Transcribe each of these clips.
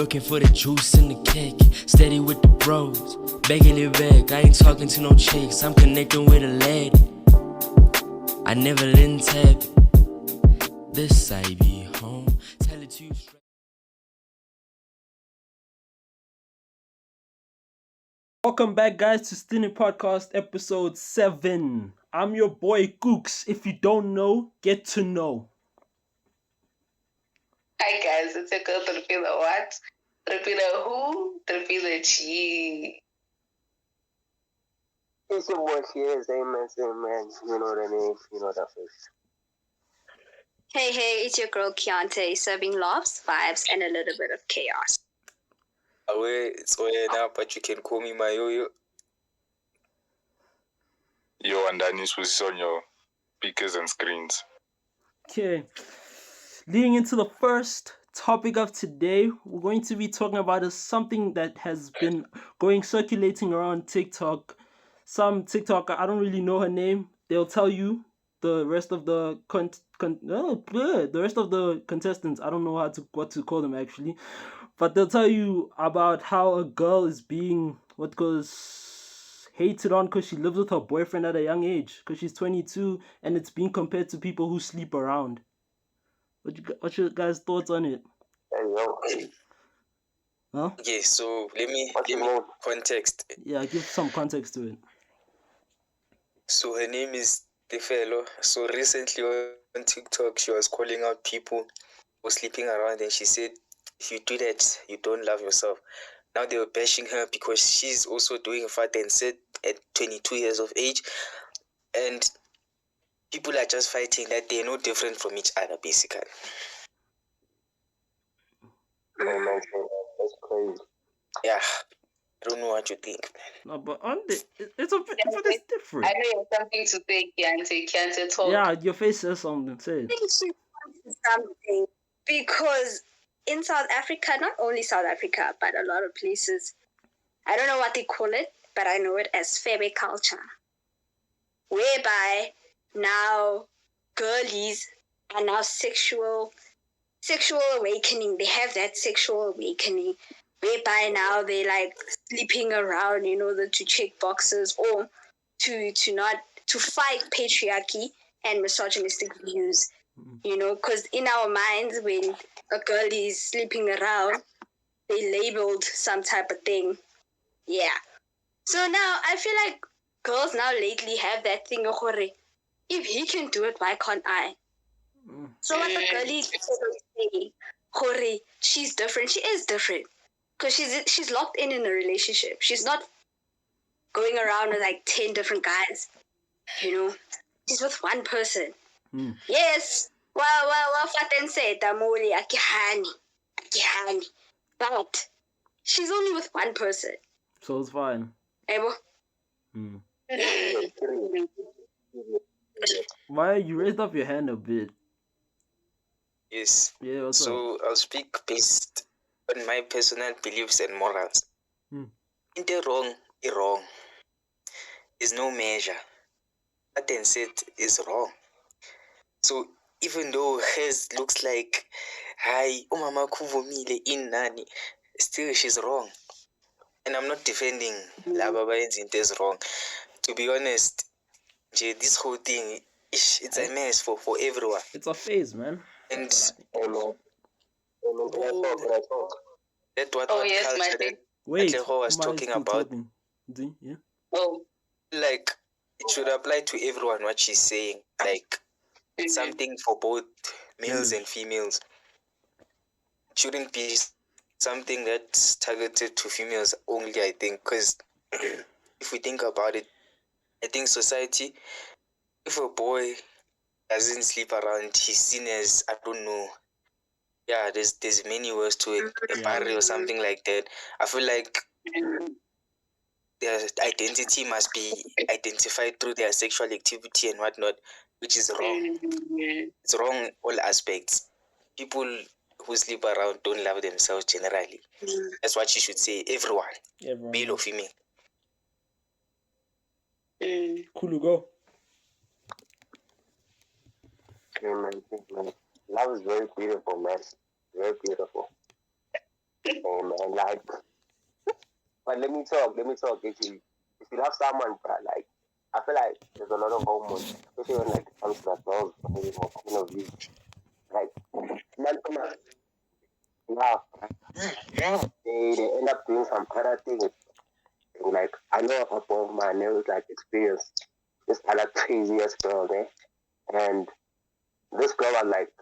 Looking for the juice in the cake. Steady with the bros. Begging it back. I ain't talking to no chicks. I'm connecting with a lady. I never didn't tap it. This I be home. Tell it to you straight. Welcome back, guys, to Stinny Podcast episode 7. I'm your boy Kooks. If you don't know, get to know. Hi guys, it's your girl Tripila what? Tripila who? Tripila G. It's your boy here, same man. You know the name, you know that face. Hey, it's your girl Keontae, serving laughs, vibes, and a little bit of chaos. It's now, but you can call me my yo-yo. Yo, and Danis was on your speakers and screens. Okay. Leading into the first topic of today, we're going to be talking about something that has been circulating around TikTok. Some TikToker, I don't really know her name. They'll tell you the rest of the the rest of the contestants. I don't know what to call them actually, but they'll tell you about how a girl is being hated on because she lives with her boyfriend at a young age because she's 22 and it's being compared to people who sleep around. What's your guys' thoughts on it? Hey, yo. Huh? Okay, so let me context. Yeah, give some context to it. So her name is Tefelo. So recently on TikTok, she was calling out people who sleeping around, and she said, if you do that, you don't love yourself. Now they were bashing her because she's also doing fat and set at 22 years of age, and people are just fighting that they're no different from each other, basically. That's crazy. Yeah, I don't know what you think, man. No, but it's different. I know you have something to say, Keontae, talk. Yeah, your face says something. Say it. I think she wants something because in South Africa, not only South Africa, but a lot of places, I don't know what they call it, but I know it as febe culture, whereby now girlies are now sexual awakening. They have that sexual awakening whereby now they like sleeping around in order to check boxes or to fight patriarchy and misogynistic views. You know, because in our minds, when a girl is sleeping around, they labeled some type of thing. Yeah. So now I feel like girls now lately have that thing of, if he can do it, why can't I? So what the girl is saying, she's different. She is different because she's locked in a relationship. She's not going around with like 10 different guys. You know, she's with one person. Yes. Well, Faten said Damoli Akihani. But she's only with one person. So it's fine. Ebo? Why you raised up your hand a bit? Yes. Yeah, what's so up? I'll speak based on my personal beliefs and morals. In the wrong, is wrong. There's no measure. What then said is wrong. So even though hers looks like, hi, umama kuvumile in nani, still she's wrong. And I'm not defending Lababa and is wrong. To be honest, this whole thing, it's a mess for everyone. It's a phase, man. And That's what yes, my culture thing. Wait, Atleho was Uma is talking still about. talking. Yeah. Oh. Like, it should apply to everyone what she's saying. Like, something for both males and females. Shouldn't be something that's targeted to females only, I think. Because if we think about it, I think society, if a boy doesn't sleep around, he's seen as, I don't know, yeah, there's many words to it, a barrier or something like that. I feel like their identity must be identified through their sexual activity and whatnot, which is wrong. It's wrong in all aspects. People who sleep around don't love themselves generally. That's what you should say. Everyone. Male or female. Cool, go. man. Love is very beautiful, man. Very beautiful. let me talk. If you love someone, but like, I feel like there's a lot of hormones, especially when like it comes to like girls, maybe more point of view. Like, man, yeah, they end up doing some other things. And, like, I know of a both my neighbors like experience this other crazy ass girl there, and this girl was like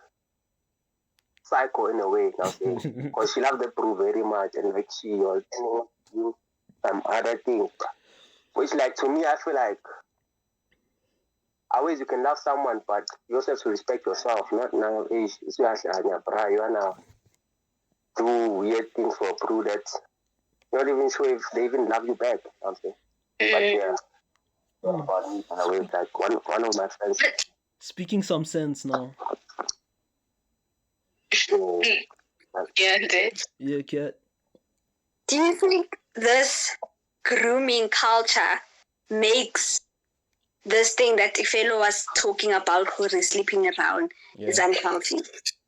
psycho in a way. You know what I'm saying? Because she loved the Peru very much, and like she was doing some other things, which like to me I feel like always you can love someone, but you also have to respect yourself. Not now, you wanna do weird things for Peru that you're not even sure if they even love you back. You know what I'm saying? But yeah, about me, I was like one of my friends. Speaking some sense now. Yeah, indeed. Yeah, cat. Do you think this grooming culture makes this thing that Ifelo was talking about, who is sleeping around, is unhealthy?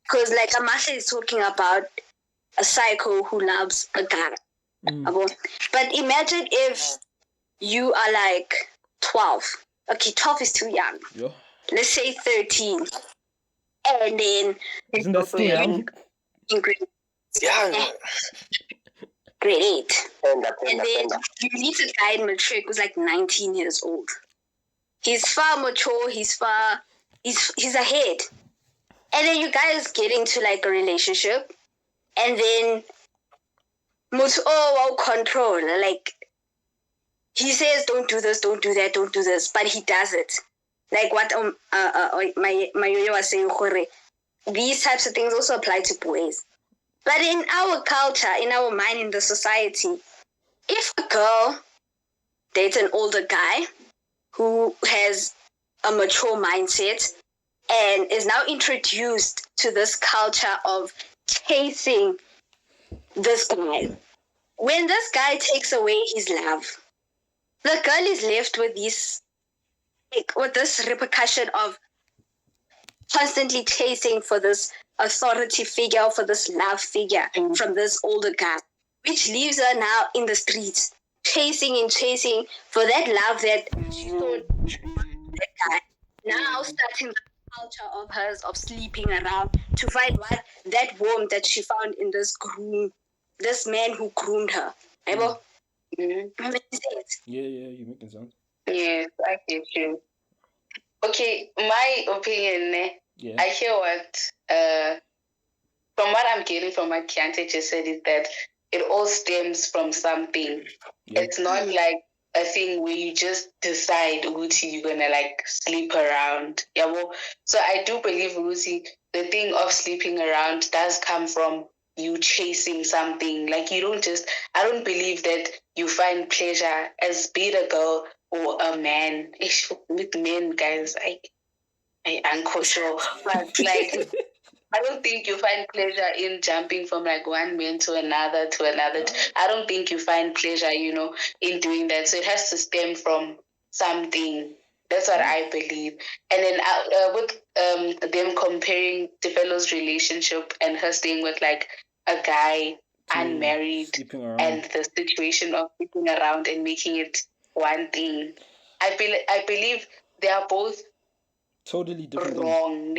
Because like Amasha is talking about a psycho who loves a guy. But imagine if you are like 12. Okay, 12 is too young. Yeah. Let's say 13. And then Isn't that still young? in grade, grade 8. And then you meet a guy in Matric who's like 19 years old. He's far mature, he's ahead. And then you guys get into like a relationship, and then control, like he says don't do this, don't do that, don't do this, but he does it. Like what my yo was saying, these types of things also apply to boys. But in our culture, in our mind, in the society, if a girl dates an older guy who has a mature mindset and is now introduced to this culture of chasing this guy, when this guy takes away his love, the girl is left with this repercussion of constantly chasing for this authority figure, for this love figure from this older guy, which leaves her now in the streets, chasing for that love that she thought that guy. Now starting the culture of hers of sleeping around to find that warmth that she found in this man who groomed her. Yeah, you're making sense. Yes, I get you. Okay, my opinion, I hear from what I'm getting from what Kiante just said is that it all stems from something. Yeah. It's not like a thing where you just decide, Uti, you're gonna like sleep around. Yeah, well, so I do believe, Uti, the thing of sleeping around does come from you chasing something. Like I don't believe that you find pleasure as be it a girl or a man. With men, guys, I'm sure. But like I don't think you find pleasure in jumping from like one man to another. I don't think you find pleasure, in doing that. So it has to stem from something. That's what I believe. And then with them comparing the fellow's relationship and her staying with like a guy unmarried and the situation of sleeping around and making it one thing. I believe they are both totally different wrong.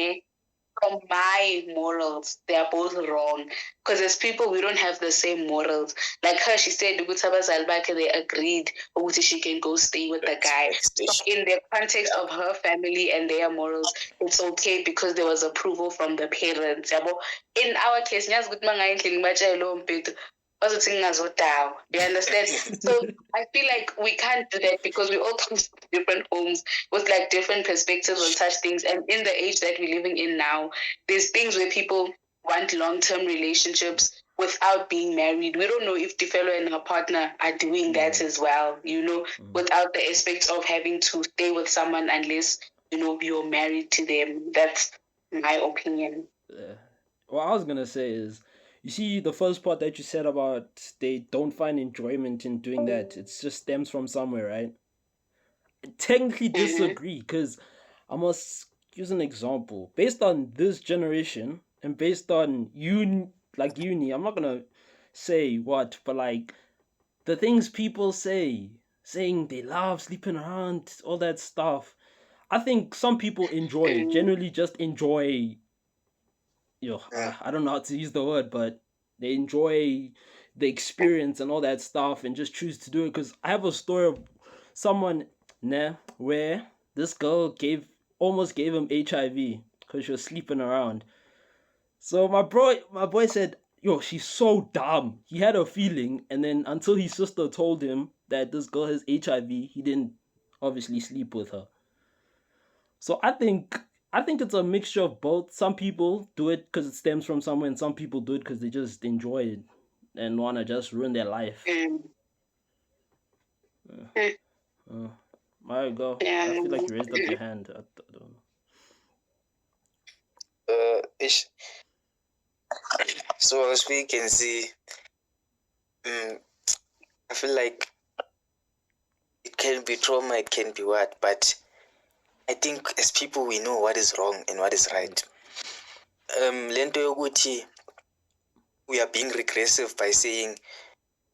From my morals, they are both wrong. Because as people, we don't have the same morals. Like her, she said, they agreed she can go stay with the guy. In the context of her family and their morals, it's okay because there was approval from the parents. In our case, you understand? So I feel like we can't do that because we all come from different homes with like different perspectives on such things. And in the age that we're living in now, there's things where people want long-term relationships without being married. We don't know if the fellow and her partner are doing that as well, without the aspect of having to stay with someone unless, you're married to them. That's my opinion. What I was going to say is, you see, the first part that you said about they don't find enjoyment in doing that, it just stems from somewhere, right? I technically disagree because I must use an example. Based on this generation and based on uni, I'm not going to say what, but like the things people say, saying they love sleeping around, all that stuff. I think some people enjoy it, generally just enjoy, I don't know how to use the word, but they enjoy the experience and all that stuff and just choose to do it. Because I have a story of someone, where this girl almost gave him HIV because she was sleeping around. So my boy said, "Yo, she's so dumb." He had a feeling, and then until his sister told him that this girl has HIV, he didn't obviously sleep with her. So I think it's a mixture of both. Some people do it because it stems from somewhere, and some people do it because they just enjoy it and wanna just ruin their life. There you go. I feel like you raised up your hand. I don't know. Ish. So as we can see, I feel like it can be trauma, it can be what, but I think as people we know what is wrong and what is right. Lento yokuthi we are being regressive by saying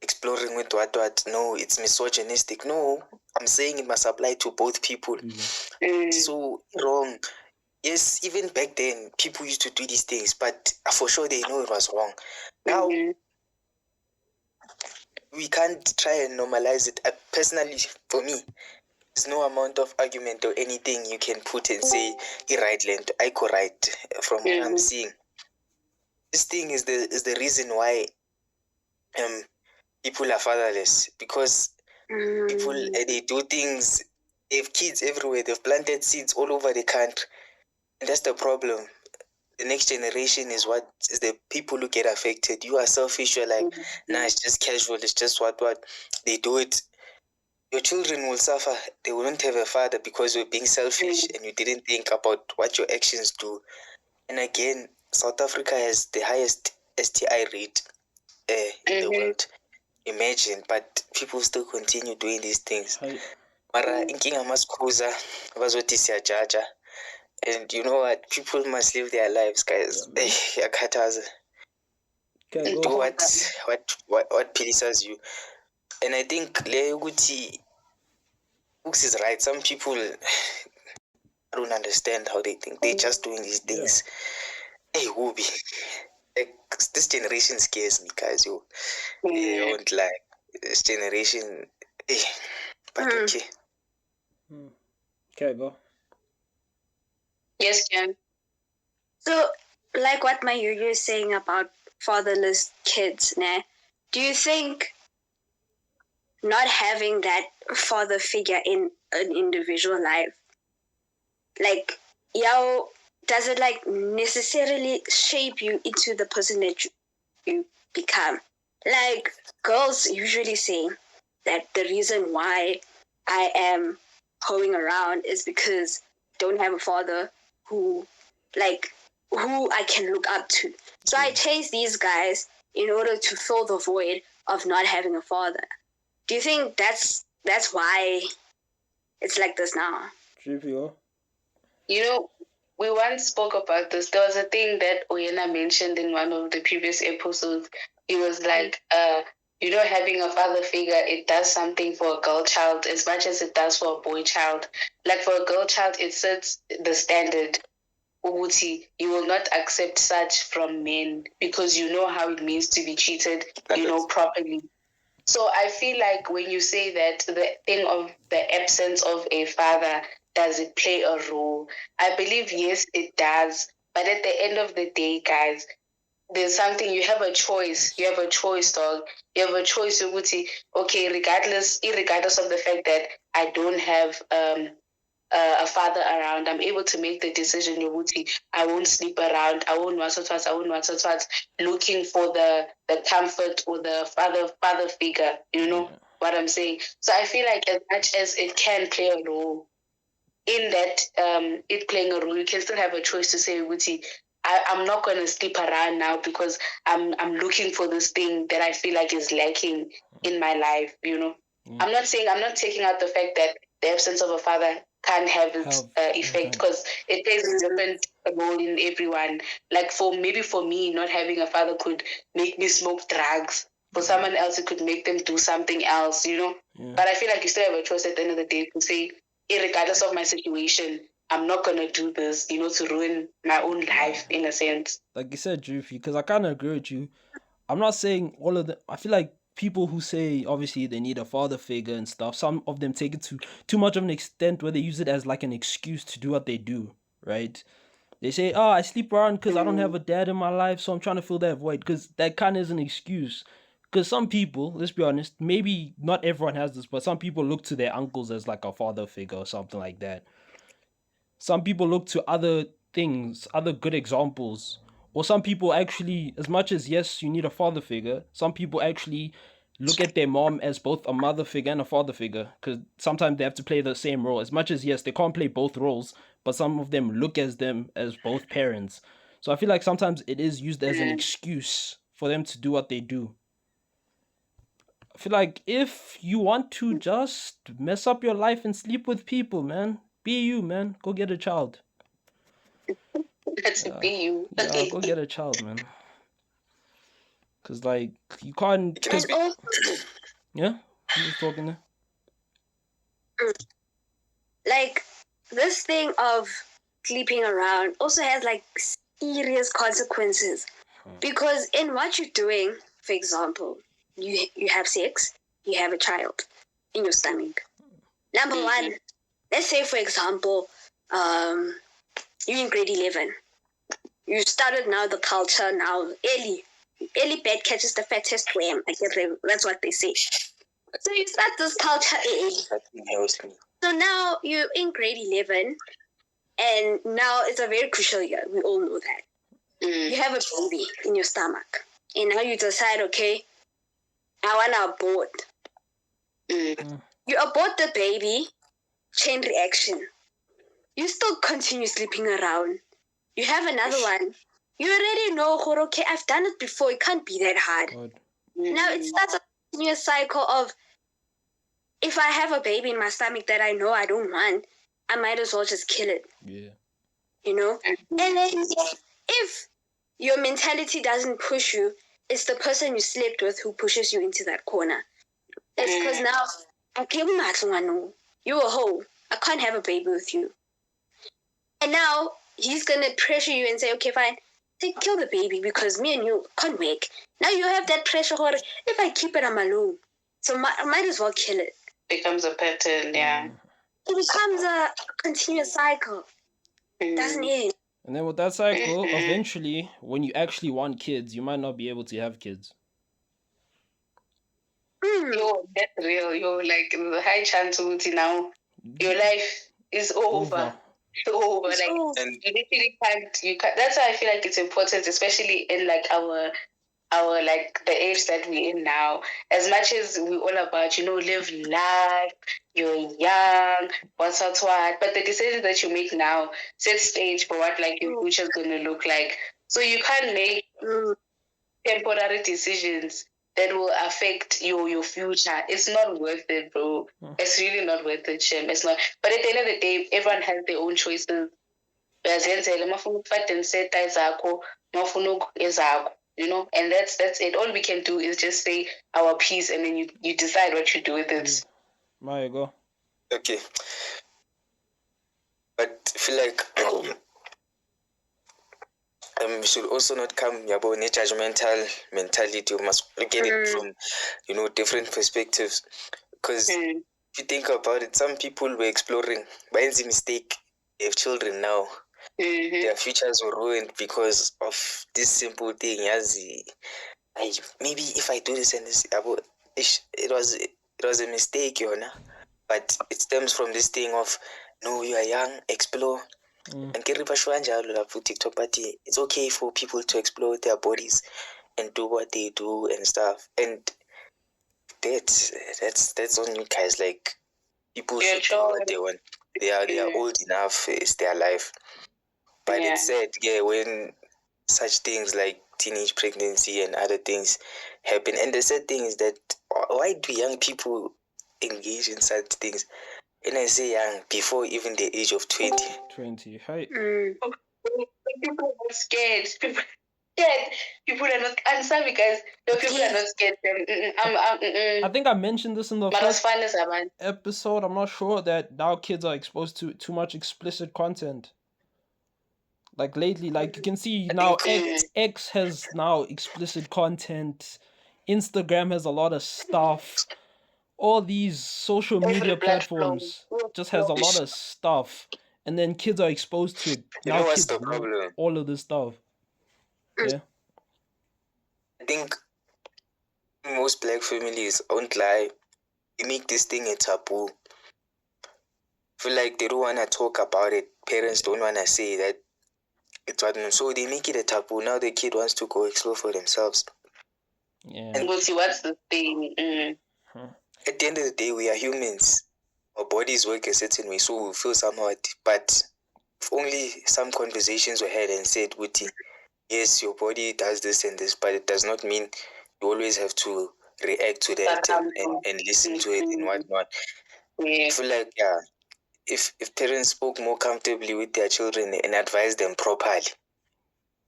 exploring with what. No, it's misogynistic. No, I'm saying it must apply to both people. So wrong. Yes, even back then people used to do these things, but for sure they know it was wrong. Now we can't try and normalize it. Personally, for me, there's no amount of argument or anything you can put and say, right, Lento, I go right from what I'm seeing. This thing is the reason why people are fatherless, because people they do things, they have kids everywhere, they've planted seeds all over the country, and that's the problem. The next generation is the people who get affected. You are selfish, you're like, nah, it's just casual, it's just what they do it. Your children will suffer. They won't have a father because you're being selfish and you didn't think about what your actions do. And again, South Africa has the highest STI rate in the world. Imagine, but people still continue doing these things. Mara inkinga masikhuza bazothi siyajaja, and you know what, people must live their lives, guys. Yakhathaza. Do what pleases you. And I think le ukuthi Ux is right. Some people don't understand how they think. They're just doing these things. Hey, Wooby. Like, this generation scares me, guys. I won't lie. This generation, but okay. Okay, go. Yes, Jan. So, like what my Yuyu is saying about fatherless kids, do you think not having that father figure in an individual life, like, does it like necessarily shape you into the person that you become? Like, girls usually say that the reason why I am hoeing around is because I don't have a father who I can look up to. So I chase these guys in order to fill the void of not having a father. Do you think that's why it's like this now? GPO? You know, we once spoke about this. There was a thing that Oyena mentioned in one of the previous episodes. He was like, having a father figure, it does something for a girl child as much as it does for a boy child. Like for a girl child, it sets the standard. You will not accept such from men because you know how it means to be treated, properly. So I feel like when you say that the thing of the absence of a father, does it play a role? I believe yes, it does. But at the end of the day, guys, there's something, you have a choice. You have a choice, dog. You have a choice, okay, irregardless of the fact that I don't have a father around, I'm able to make the decision, I won't sleep around, I won't looking for the comfort or the father figure, what I'm saying. So I feel like as much as it can play a role in that, it playing a role, you can still have a choice to say, I'm not going to sleep around now because I'm looking for this thing that I feel like is lacking in my life, I'm not taking out the fact that the absence of a father can have its effect, because it plays a different role in everyone. Like for me, not having a father could make me smoke drugs, For someone else, it could make them do something else, you know. Yeah. But I feel like you still have a choice at the end of the day to say, regardless of my situation, I'm not gonna do this, you know, to ruin my own life in a sense. Like you said, Droopy, because I kind of agree with you. I'm not saying all of them. I feel like people who say obviously they need a father figure and stuff, some of them take it to too much of an extent where they use it as like an excuse to do what they do, right? They say, oh, I sleep around because I don't have a dad in my life, so I'm trying to fill that void, because that kind of is an excuse. Because some people, let's be honest, maybe not everyone has this, but some people look to their uncles as like a father figure or something like that. Some people look to other things, other good examples. Or some people actually, as much as yes, you need a father figure, some people actually look at their mom as both a mother figure and a father figure, because sometimes they have to play the same role. As much as yes, they can't play both roles, but some of them look as them as both parents. So I feel like sometimes it is used as an excuse for them to do what they do. I feel like if you want to just mess up your life and sleep with people, man, be you, man. Go get a child. That's be you. Yeah, go get a child, man. Cause like you can't. Can I speak? Yeah, who was talking there? Like, this thing of sleeping around also has like serious consequences, because in what you're doing, for example, you have sex, you have a child in your stomach. Number one, let's say for example, you're in grade 11. You started now the culture now early bird catches the fattest worm. I guess that's what they say. So you start this culture early. So now you're in grade 11, and now it's a very crucial year. We all know that. You have a baby in your stomach, and now you decide, okay, I want to abort. You abort the baby, chain reaction. You still continue sleeping around. You have another one. You already know, okay, I've done it before. It can't be that hard. God. Now it starts a continuous cycle of, if I have a baby in my stomach that I know I don't want, I might as well just kill it. Yeah. You know? And then if your mentality doesn't push you, it's the person you slept with who pushes you into that corner. It's because now, you're a hoe. I can't have a baby with you. And now he's going to pressure you and say, okay, fine, say, kill the baby because me and you can't work. Now you have that pressure, if I keep it, I'm alone. So I might as well kill it. Becomes a pattern, yeah. It becomes a continuous cycle. Doesn't it? And then with that cycle, eventually, when you actually want kids, you might not be able to have kids. Yo, that's real. Yo, like the high chance now, your life is over. Over. Like you literally can't. You can't. That's why I feel like it's important, especially in like our like the age that we're in now. As much as we're all about, you know, live life, you're young, what's what, but the decisions that you make now set stage for what like your future is gonna look like. So you can't make temporary decisions that will affect your future. It's not worth it, bro. It's really not worth it, Shem. It's not. But at the end of the day, everyone has their own choices. You know, and that's it. All we can do is just say our piece, and then you decide what you do with it. There you go. Okay. But I feel like we should also not come about a judgmental mentality. We must look at it from, you know, different perspectives. Because if you think about it, some people were exploring. By any mistake, they have children now. Their futures were ruined because of this simple thing. Maybe if I do this and this, it was a mistake, you know. But it stems from this thing of, no, you are young, explore. And TikTok, but it's okay for people to explore their bodies and do what they do and stuff. And that's on you guys. Like, people should do what they want. They are old enough. It's their life. But it's sad, when such things like teenage pregnancy and other things happen. And the sad thing is that, why do young people engage in such things? And I say young, before even the age of 20. 20. Hey. People are scared. scared. People are not answer because no, people are not scared. I think I mentioned this in the But as first fun as I want. episode. I'm not sure that now kids are exposed to too much explicit content. Like lately, like you can see now X has now explicit content. Instagram has a lot of stuff. All these social media platforms just has a lot of stuff. And then kids are exposed to it. You Now know what's kids the know problem? all of this stuff. Yeah. I think most black families won't lie. They make this thing a taboo. Feel like they don't wanna talk about it. Parents don't wanna say that it's what, so they make it a taboo. Now the kid wants to go explore for themselves. Yeah. And we'll see what's the thing. At the end of the day, we are humans. Our bodies work a certain way, so we feel somehow. But if only some conversations were had and said, Uti, yes, your body does this and this, but it does not mean you always have to react to that and listen to it and whatnot. I feel like, yeah, if parents spoke more comfortably with their children and advised them properly,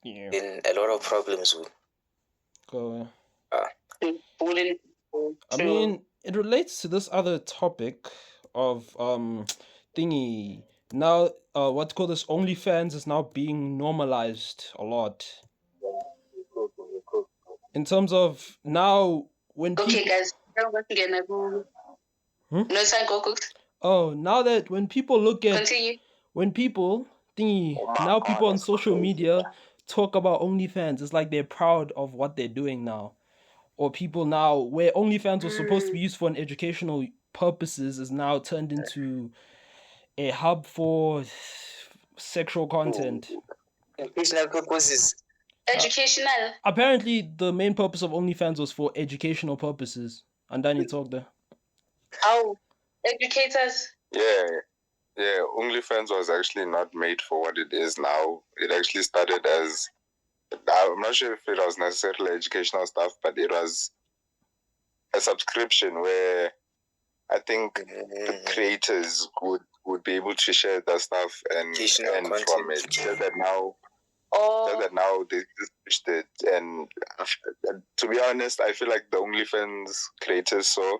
then a lot of problems would go. I mean, it relates to this other topic of thingy. Now, what's called this OnlyFans is now being normalized a lot. In terms of now, when people... Okay, guys. No, oh, now that when people look at... Continue. When people thingy... Now people on social media talk about OnlyFans, it's like they're proud of what they're doing now. Or people now, where OnlyFans was supposed to be used for an educational purposes, is now turned into a hub for sexual content. Educational purposes. Educational. Apparently, the main purpose of OnlyFans was for educational purposes. And then you talk there. Oh, educators. Yeah, OnlyFans was actually not made for what it is now. It actually started as, I'm not sure if it was necessarily educational stuff, but it was a subscription where I think the creators would be able to share their stuff and from it. Just that now they just pushed it, and to be honest, I feel like the OnlyFans creators saw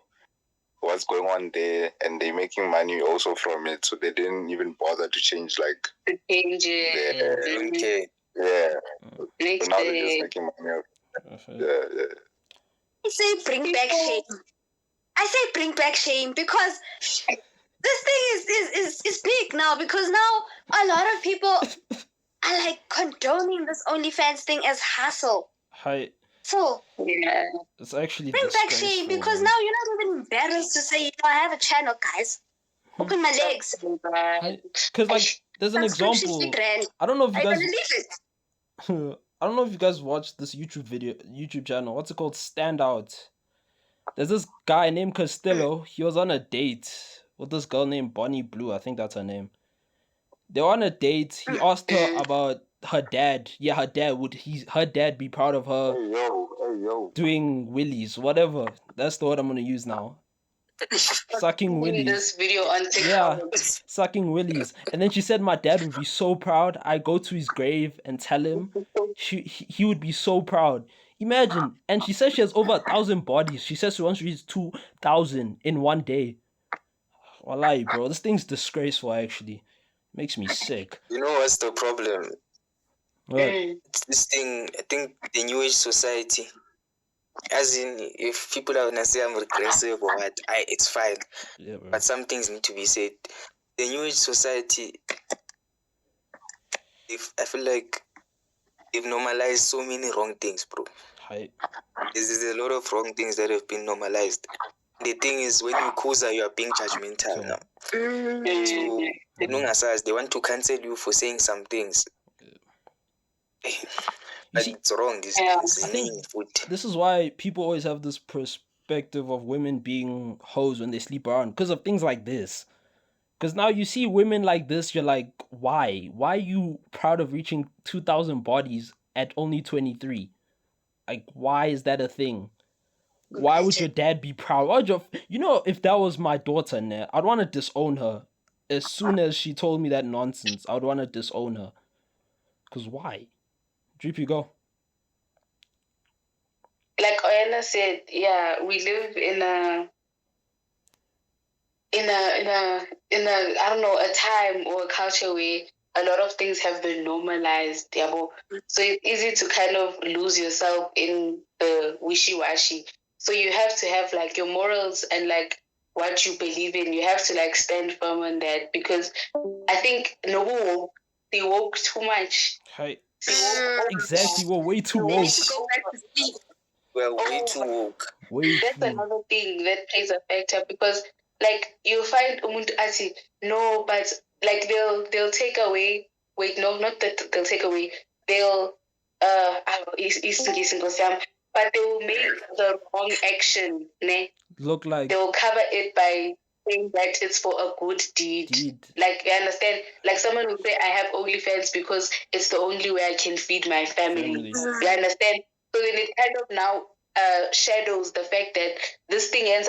what's going on there, and they're making money also from it, so they didn't even bother to change it. Yeah. So now they're just making money. Yeah. I say bring back shame. I say bring back shame because this thing is big now, because now a lot of people are like condoning this OnlyFans thing as hassle. Hi. So it's actually bring back shame, because now you're not even embarrassed to say, I have a channel, guys. Open my legs. Because like there's an example. I don't know if you guys I don't know if you guys watched this YouTube channel. What's it called? Standout. There's this guy named Costello. He was on a date with this girl named Bonnie Blue. I think that's her name. They were on a date. He asked her about her dad. Yeah, her dad. Would her dad be proud of her doing willies? Whatever. That's the word I'm gonna use now. Sucking willies. This video on TikTok. Yeah, sucking willies. And then she said, my dad would be so proud. I go to his grave and tell him. He would be so proud. Imagine. And she says she has over 1,000 bodies. She says she wants to reach 2,000 in one day. Wallahi, bro. This thing's disgraceful, actually. Makes me sick. You know what's the problem? What? It's this thing, I think the new age society. As in, if people are gonna say I'm regressive or what, it's fine. Yeah, bro. But some things need to be said. The new age society, I feel like they've normalized so many wrong things, bro. There's a lot of wrong things that have been normalized. The thing is, when you kuza, you are being judgmental now. So they want to cancel you for saying some things. But it's wrong. This is why people always have this perspective of women being hoes when they sleep around, because of things like this. Because now you see women like this, you're like, why? Why are you proud of reaching 2,000 bodies at only 23? Like, why is that a thing? Why would your dad be proud? If that was my daughter now, I'd want to disown her. As soon as she told me that nonsense, I would want to disown her. Because why? Drip, you go. like Oyana said, yeah, we live in a I don't know, a time or a culture where a lot of things have been normalized, yabo. So it's easy to kind of lose yourself in the wishy-washy. So you have to have like your morals and like what you believe in. You have to like stand firm on that, because I think no woke, they woke too much. Hey, They woke exactly. We're way too They woke. need to go back to sleep. We're way too woke. Way That's too. another thing that plays a factor, because like you find umuntu athi no, but like they'll take away. Wait, no, not that they'll take away. They'll but they will make the wrong action. Ne? Look like They will cover it by saying that it's for a good deed. Like, you understand? Like someone will say, I have OnlyFans because it's the only way I can feed my family. You understand? So then it kind of now shadows the fact that this thing is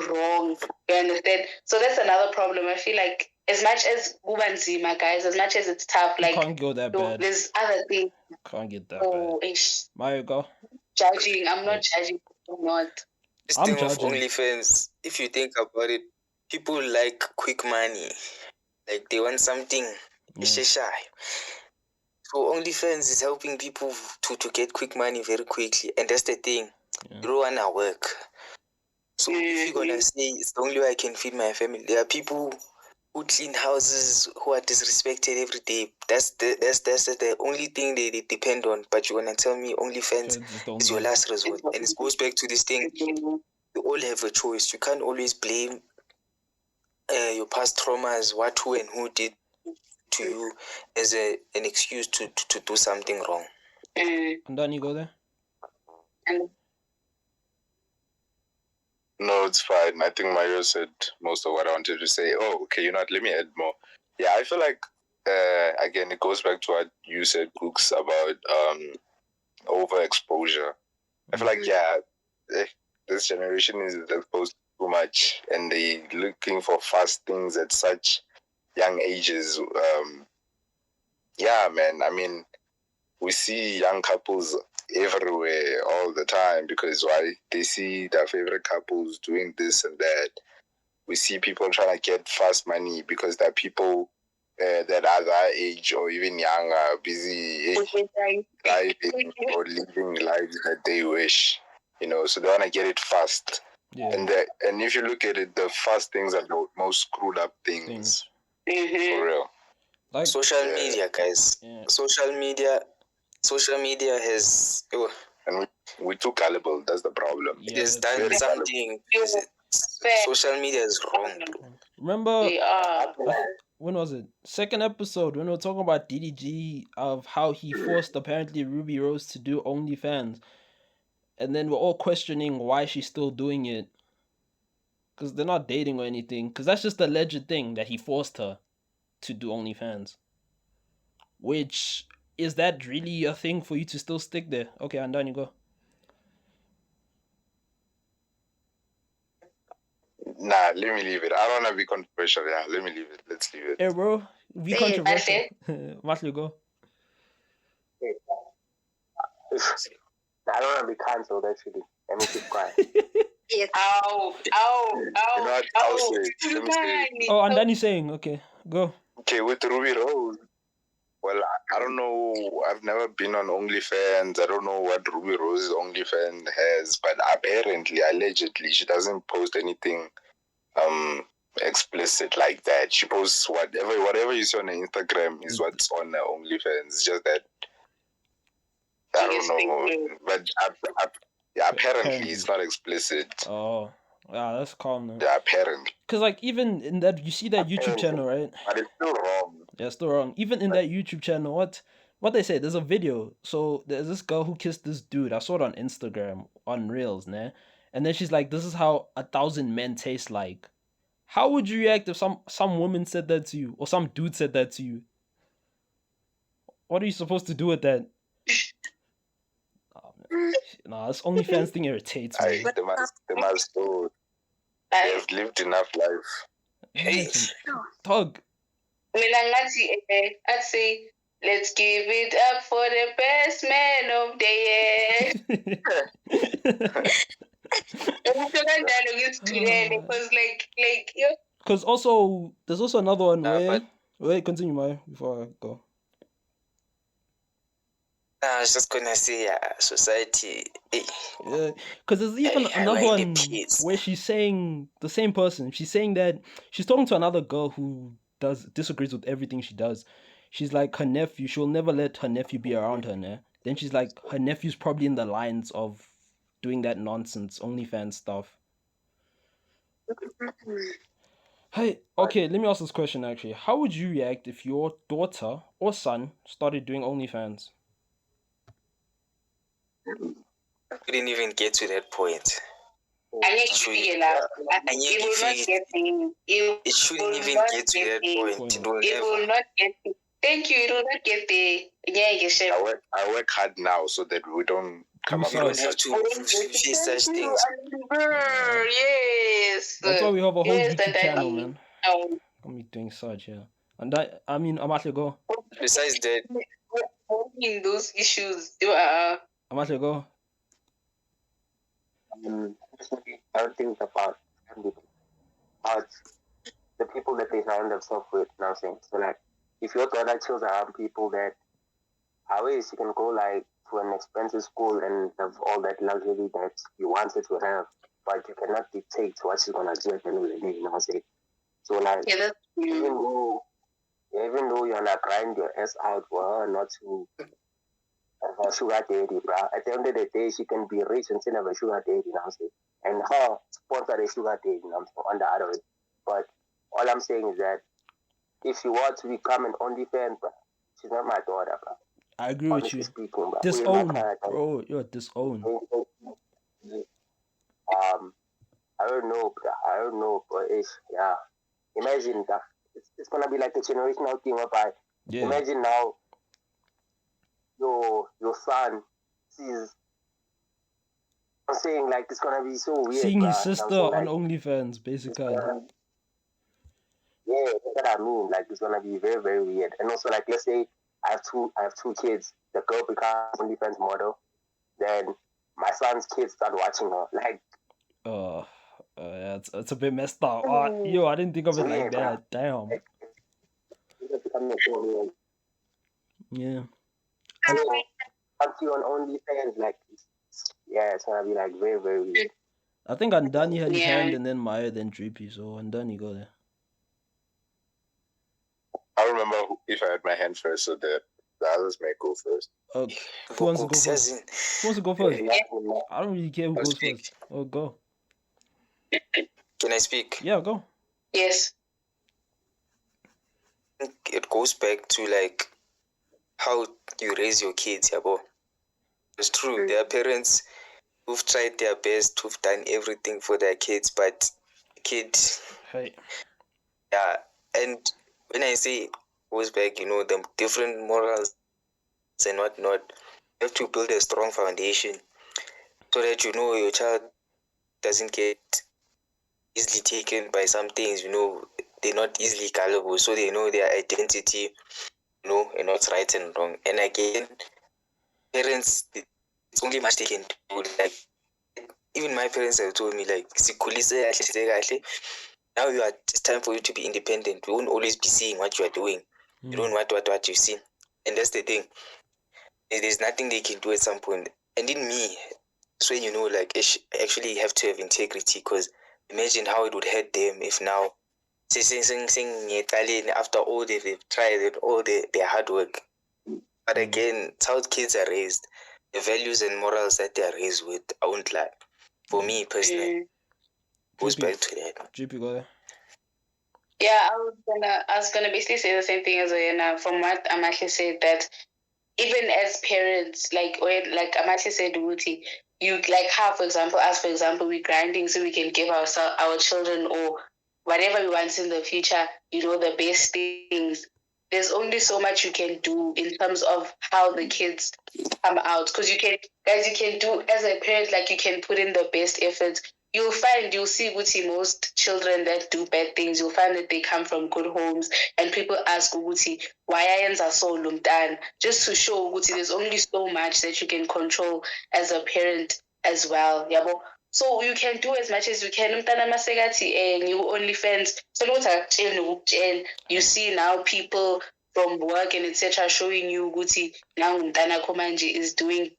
wrong. You understand? So that's another problem. I feel like as much as Ubanzima, guys, as much as it's tough, you like can't go that bad. there's other things. Can't get that Oh, bad. ish. Mario, go. Judging. I'm not judging. I'm not. This I'm thing judging. of OnlyFans, if you think about it, people like quick money. Like they want something. So OnlyFans is helping people to get quick money very quickly. And that's the thing. You don't want to work. So if you're going to say it's the only way I can feed my family, there are people who clean houses who are disrespected every day. That's the only thing they depend on. But you're going to tell me OnlyFans is your last resort. And it goes back to this thing. You all have a choice. You can't always blame your past traumas, what, who, and who did to you as an excuse to do something wrong. And then you go there? No, it's fine. I think Mario said most of what I wanted to say. Oh, okay, you know what? Let me add more. Yeah, I feel like, again, it goes back to what you said, Cooks, about overexposure. I feel like, this generation is exposed too much, and they looking for fast things at such young ages. Yeah, man. I mean, we see young couples everywhere all the time because why? They see their favorite couples doing this and that. We see people trying to get fast money because there are people that are their age or even younger, busy driving or living lives that they wish, you know, so they want to get it fast. Yeah. And if you look at it, the fast things are the most screwed up things. For real. Like social media, guys. Yeah. Social media has and we're too gullible. That's the problem. It has done something. Social media is wrong, bro. Remember, when was it? Second episode when we were talking about DDG, of how he forced apparently Ruby Rose to do OnlyFans, and then we're all questioning why she's still doing it, because they're not dating or anything. Because that's just the alleged thing that he forced her to do OnlyFans. Which, is that really a thing for you to still stick there? Okay, and down you go. Nah, let me leave it. I don't want to be controversial. Yeah, let me leave it. Let's leave it. Hey, bro, be controversial. Matthew, go. I don't want to be cancelled, actually. Let me keep quiet. Ow. You know what? I'll say it. Let me say it. Oh, and then he's saying, okay, go. Okay, with Ruby Rose. Well, I don't know. I've never been on OnlyFans. I don't know what Ruby Rose's OnlyFans has, but apparently, allegedly, she doesn't post anything explicit like that. She posts whatever you see on her Instagram is what's on her OnlyFans. It's just that I don't know, but apparently it's not explicit. Oh, yeah, that's calm now. Yeah, apparently. Because, like, even in that, you see that YouTube channel, right? But it's still wrong. Yeah, still wrong. Even in that YouTube channel, what they say, there's a video. So there's this girl who kissed this dude. I saw it on Instagram, on Reels, nah? And then she's like, this is how 1,000 men taste like. How would you react if some woman said that to you, or some dude said that to you? What are you supposed to do with that? Nah, this OnlyFans thing irritates me. They must do. They've lived enough life. Hey, Dog. I'd say Let's give it up for the best man of the year. Because also, there's also another one where. but Wait, continue, Maya, before I go. I was just gonna say, society. Yeah, because there's even another like the one kids. where she's saying the same person. She's saying that she's talking to another girl who disagrees with everything she does. She's like her nephew. She'll never let her nephew be around her. Né? Then she's like her nephew's probably in the lines of doing that nonsense OnlyFans stuff. Hey, okay, let me ask this question actually. How would you react if your daughter or son started doing OnlyFans? Couldn't even get to that point. It shouldn't even get to that point. It will not get there. Thank you. It will not get there. Yeah, I work hard now so that we don't come up You don't with have to face such things. Yes. That's why we have a whole Yes, YouTube that I channel, mean. man. I'm doing such, yeah. And that, I mean, I'm actually go. Besides that, In those issues, I'm actually go. I don't think about the people that they surround themselves with. You know what I'm saying? So like, if your daughter chills around people that, how is she can go like to an expensive school and have all that luxury that you wanted to have, but you cannot dictate what she's gonna do at the end of the day. You know what I'm saying? So like, even though you're gonna grind your ass out for her not to have a sugar daddy, bruh. At the end of the day, she can be rich and still have a sugar daddy, you know what I'm saying? And her sponsor a sugar daddy, you know what I'm saying, on the other end. But all I'm saying is that if she were to become an OnlyFans, bruh, she's not my daughter, bruh. I agree with you. Speaking, bruh. Disown, bro. You're disown. I don't know, but yeah. Imagine that it's gonna be like a generational thing whereby imagine now your son sees. I'm saying like it's gonna be so weird. Seeing his sister on like, OnlyFans, basically. Yeah, that's what I mean. Like it's gonna be very, very weird. And also like let's say I have two kids. The girl becomes OnlyFans model, then my son's kids start watching her. Like yeah, it's a bit messed up. Yo, I didn't think of it like that. Damn. Yeah. Up to on OnlyFans, like it's gonna be like very, very weird. I think Andani had his hand and then Maya, then Drippy. So Andani go there. I remember if I had my hand first, so the others may go first. Who wants to go first? Who wants to go first? I don't really care who goes first. Oh, go. Can I speak? Yeah, go. Yes. It goes back to like how you raise your kids, yeah, boy. It's true. There are parents who've tried their best, who've done everything for their kids, but hey. Yeah, and when I say goes back, the different morals and whatnot, you have to build a strong foundation so that your child doesn't get easily taken by some things. They're not easily gullible, so they know their identity, and what's right and wrong. And again, parents, it's only much they can do. Like, even my parents have told me, like, now it's time for you to be independent. We won't always be seeing what you are doing. You don't want what you see. And that's the thing. There's nothing they can do at some point. And in me, that's when like, actually have to have integrity, because imagine how it would hurt them if now, after all they've tried and all their hard work. But again, it's how kids are raised. The values and morals that they are raised with, I won't lie. For me personally, goes back to that. GP, go there. Yeah, I was gonna basically say the same thing as Oyena. From what Amahle said, that even as parents, like Amahle said, Wuti, you like have, for example, we're grinding so we can give our children or whatever we want in the future, the best things. There's only so much you can do in terms of how the kids come out. Because you can do as a parent, like you can put in the best efforts. you'll see Gucci, most children that do bad things, you'll find that they come from good homes, and people ask Gucci, why are so lumtan? Just to show Gucci there's only so much that you can control as a parent as well. Yabo. So you can do as much as you can. Umntana masekathi new OnlyFans. So you see now people from work and etc. showing you Gucci now Umntana Komanje is doing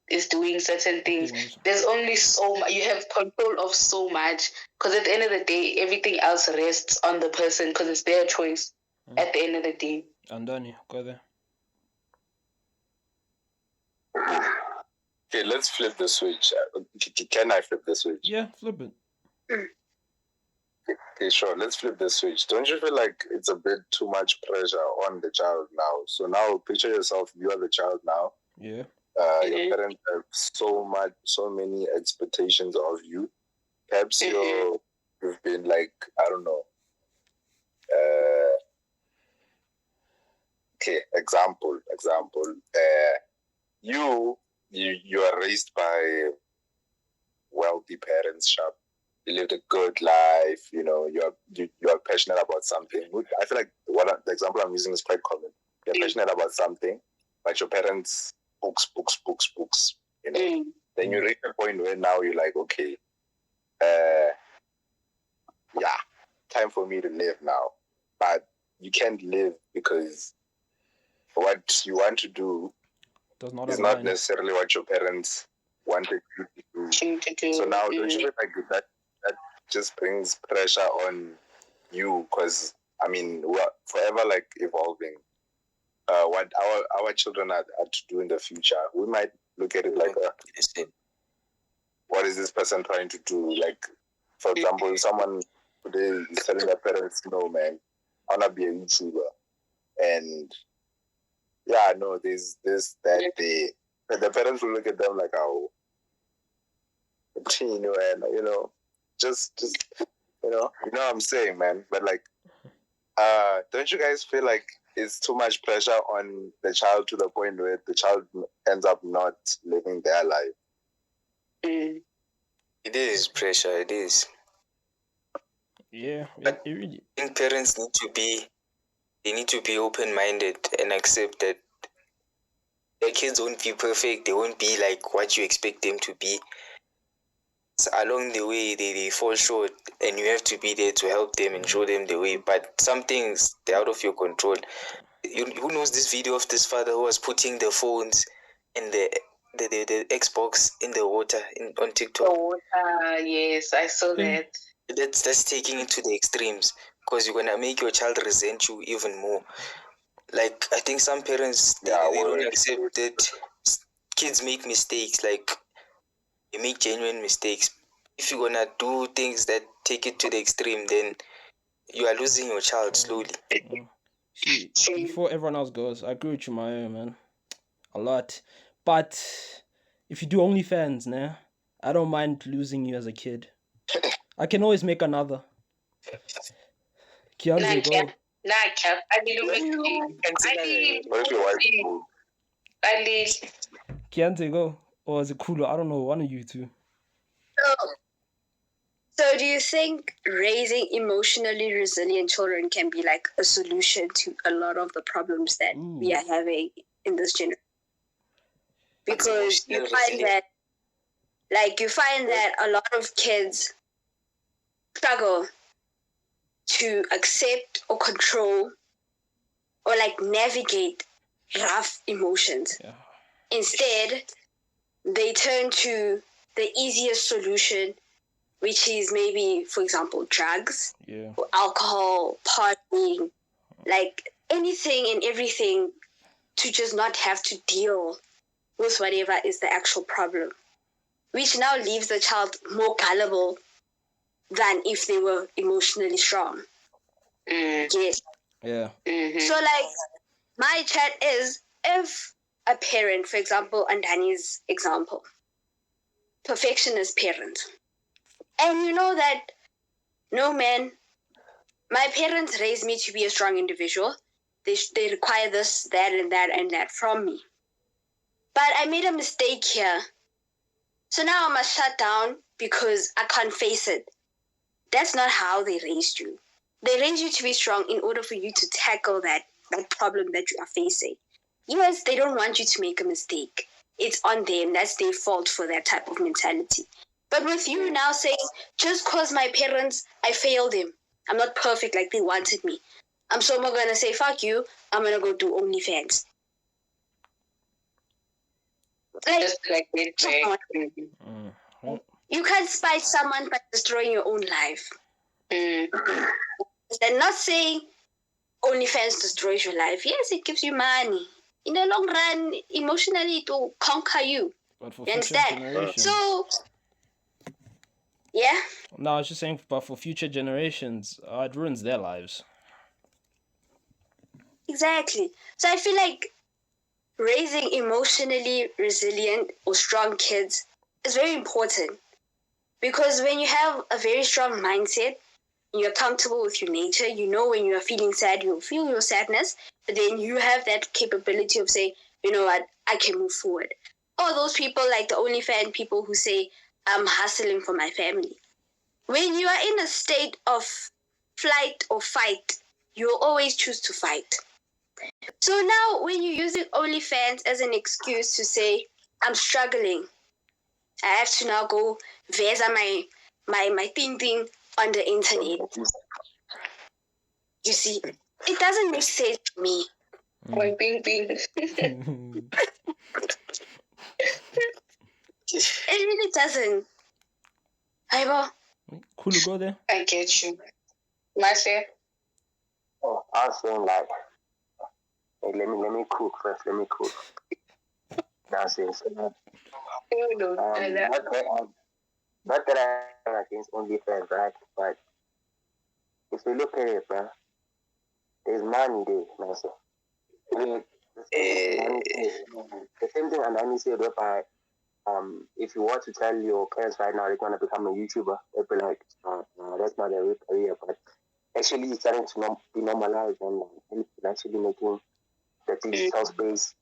certain things. There's only so much. You have control of so much, because at the end of the day, everything else rests on the person, because it's their choice at the end of the day. Andani, go there. Okay, let's flip the switch. Can I flip the switch? Yeah, flip it. Okay, sure. Let's flip the switch. Don't you feel like it's a bit too much pressure on the child now? So now picture yourself, you are the child now. Yeah. Your parents have so many expectations of you. Perhaps you've been like, I don't know. Okay, example. You are raised by wealthy parents, sharp. You lived a good life, you know, you are passionate about something. I feel like the example I'm using is quite common. You're passionate about something, but your parents books, you know. Then you reach a point where now you're like, okay, yeah, time for me to live now. But you can't live because what you want to do is not necessarily what your parents wanted you to do. So now don't you feel like that just brings pressure on you? Because I mean, we're forever like evolving. What our children are to do in the future, we might look at it like, what is this person trying to do? Like, for example, someone today is telling their parents, no man, I wanna be a YouTuber, and yeah, no, there's this, that, but the parents will look at them like, oh, you know, and you know, just you know what I'm saying, man. But like, don't you guys feel like it's too much pressure on the child to the point where the child ends up not living their life? It is pressure. It is. Yeah, But it really. I think parents need to be open-minded and accept that their kids won't be perfect. They won't be like what you expect them to be. So along the way, they fall short, and you have to be there to help them and show them the way. But some things, they're out of your control. Who knows this video of this father who was putting the phones and the Xbox in the water on TikTok? Yes, I saw that. That's taking it to the extremes, because you're gonna make your child resent you even more. Like, I think some parents they don't accept that kids make mistakes. Like, they make genuine mistakes. If you're gonna do things that take it to the extreme, then you are losing your child slowly. See, before everyone else goes, I agree with you, my man, a lot. But if you do OnlyFans, nah, I don't mind losing you as a kid. I can always make another. Kianze, go. Kianze, go. Or is it cooler? I don't know. One of you two. So do you think raising emotionally resilient children can be like a solution to a lot of the problems that we are having in this generation? Because you find that a lot of kids struggle to accept or control or like navigate rough emotions. Yeah. Instead, they turn to the easiest solution, which is maybe, for example, drugs, or alcohol, partying, like anything and everything to just not have to deal with whatever is the actual problem, which now leaves the child more gullible than if they were emotionally strong. Yes. Yeah. So, like, my chat is, if a parent, for example, Andani's example, perfectionist parent, and you know that, no man, my parents raised me to be a strong individual. They require this, that, and that, and that from me. But I made a mistake here. So now I must shut down because I can't face it. That's not how they raised you. They raised you to be strong in order for you to tackle that problem that you are facing. Yes, they don't want you to make a mistake. It's on them. That's their fault for that type of mentality. But with you now saying, just because my parents, I failed them. I'm not perfect like they wanted me. I'm so much going to say, fuck you. I'm going to go do OnlyFans. Just like come on. You can't spite someone by destroying your own life. They're not saying OnlyFans destroys your life. Yes, it gives you money. In the long run, emotionally, it will conquer you. But for You future understand? generations. So, yeah. No, I was just saying, but for future generations, it ruins their lives. Exactly. So I feel like raising emotionally resilient or strong kids is very important. Because when you have a very strong mindset, you're comfortable with your nature, you know when you are feeling sad, you'll feel your sadness, but then you have that capability of saying, you know what, I can move forward. Or those people like the OnlyFans people who say, I'm hustling for my family. When you are in a state of flight or fight, you'll always choose to fight. So now when you're using OnlyFans as an excuse to say, I'm struggling, I have to now go visa my thing on the internet. You see, it doesn't make sense to me. My thing. It really doesn't. Aibo. Cool, go there. I get you. Mashe? Oh, I was saying like, hey, let me cook first. Let me cook. Now saying so. Not that I'm against OnlyFans, right? But if you look at it, bro, there's money there, man. So, the same thing Anani said, whereby if you want to tell your parents right now they're going to become a YouTuber, they'll be like, that's not a real career. But actually, it's starting to be normalized and actually making the digital space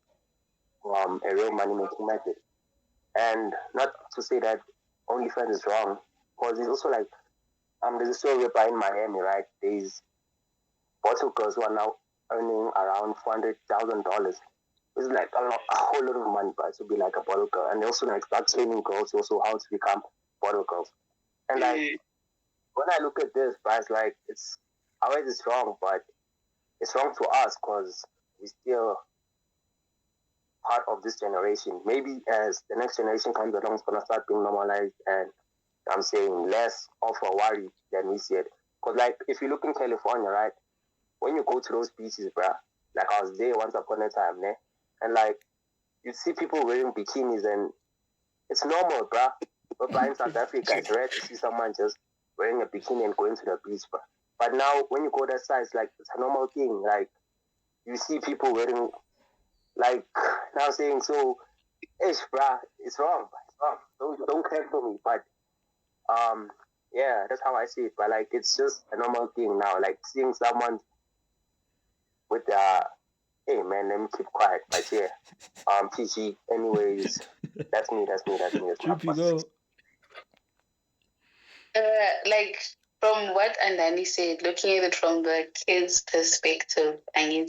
a real money-making method. And not to say that OnlyFans is wrong, because it's also like, there's a story whereby in Miami, right, there's bottle girls who are now earning around $400,000. It's like a whole lot of money, but to be like a bottle girl. And also like start training girls also how to become bottle girls. And like, when I look at this, but it's like, it's always wrong, but it's wrong to us because we still part of this generation. Maybe as the next generation comes along, it's gonna start being normalized, and I'm saying less of a worry than we see it. Because like, if you look in California, right, when you go to those beaches, bruh, like I was there once upon a time, né? And like, you see people wearing bikinis, and it's normal, bruh. But in South Africa, it's rare to see someone just wearing a bikini and going to the beach, bruh. But now, when you go that side, it's like, it's a normal thing. Like, you see people wearing, like, now I'm saying, so, bruh, it's wrong. It's wrong. Don't cancel me. But, yeah, that's how I see it. But, like, it's just a normal thing now. Like, seeing someone with hey, man, let me keep quiet. But, yeah, PG, anyways, that's me. That's Trippy, go. Like, from what Andani said, looking at it from the kid's perspective, I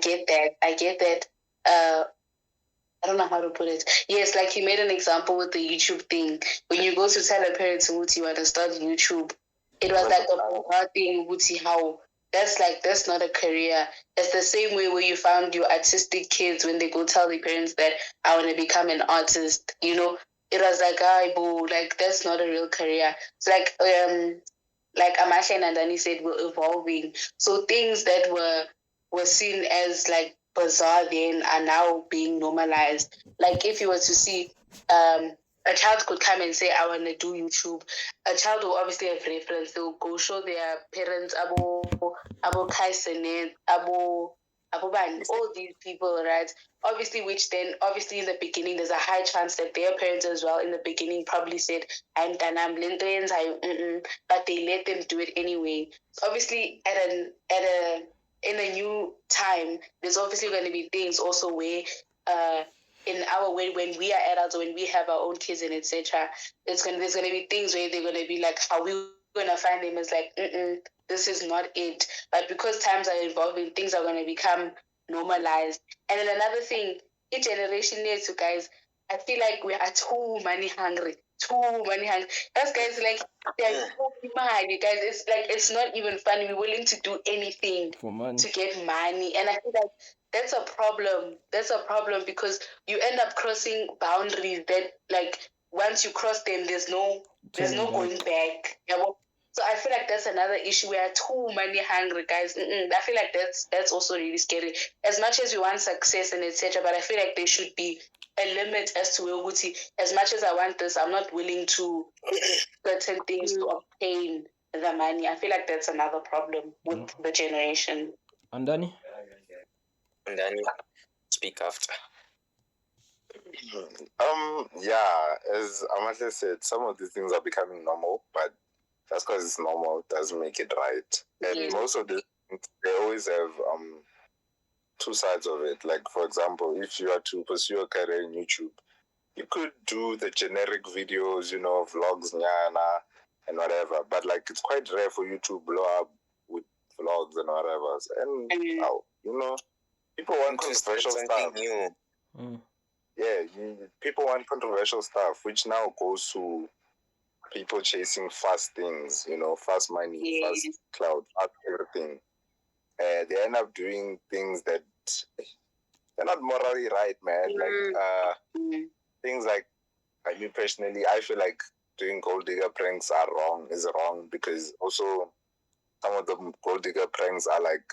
get that. I don't know how to put it. Yes, like he made an example with the YouTube thing. When you go to tell a parent you want to start YouTube, it was like a hard thing, how that's not a career. It's the same way where you found your artistic kids when they go tell their parents that I want to become an artist, you know. It was like, that's not a real career. It's like Amasha and Andani said, we're evolving. So things that were seen as like bizarre then are now being normalized. Like if you were to see a child could come and say, I want to do YouTube. A child will obviously have reference. They'll go show their parents abo Kaisenet, abo all these people, right? Obviously in the beginning, there's a high chance that their parents as well in the beginning probably said, but they let them do it anyway. Obviously, in a new time, there's obviously going to be things also where in our way, when we are adults, when we have our own kids and etc., there's gonna be things where they're gonna be like, how we gonna find them is like, this is not it. But because times are evolving, things are gonna become normalized. And then another thing, each generation needs to, guys, I feel like we are too money hungry. Those guys, like, they're so money, guys. It's like, it's not even funny. We're willing to do anything For money. to get money. And I feel like that's a problem. That's a problem because you end up crossing boundaries that, like, once you cross them, there's no going back. Yeah, so I feel like that's another issue. We are too money hungry, guys. I feel like that's also really scary. As much as we want success and etc., but I feel like there should be a limit as to where as much as I want this, I'm not willing to certain things to obtain the money. I feel like that's another problem with the generation. Andani? And then speak after. Yeah, as Amatle said, some of these things are becoming normal, but just because it's normal doesn't make it right. And most of the things, they always have two sides of it. Like, for example, if you are to pursue a career in YouTube, you could do the generic videos, vlogs, nyana, and whatever. But like, it's quite rare for you to blow up with vlogs and whatever. And people want controversial stuff. New. Yeah, people want controversial stuff, which now goes to people chasing fast things, fast money, fast clout, fast everything. They end up doing things that they're not morally right, man. Like things like me personally, I feel like doing gold digger pranks is wrong because also some of the gold digger pranks are like,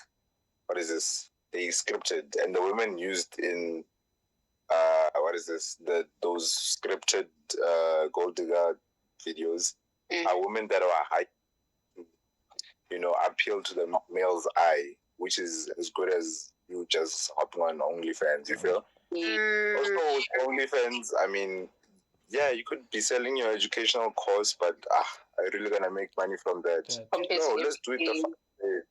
what is this? They scripted, and the women used in those scripted gold digger videos are women that are high, appeal to the male's eye, which is as good as you just hopping on OnlyFans, you feel? Also with OnlyFans, I mean, yeah, you could be selling your educational course, but are you really gonna make money from that? No, let's do it the fun way.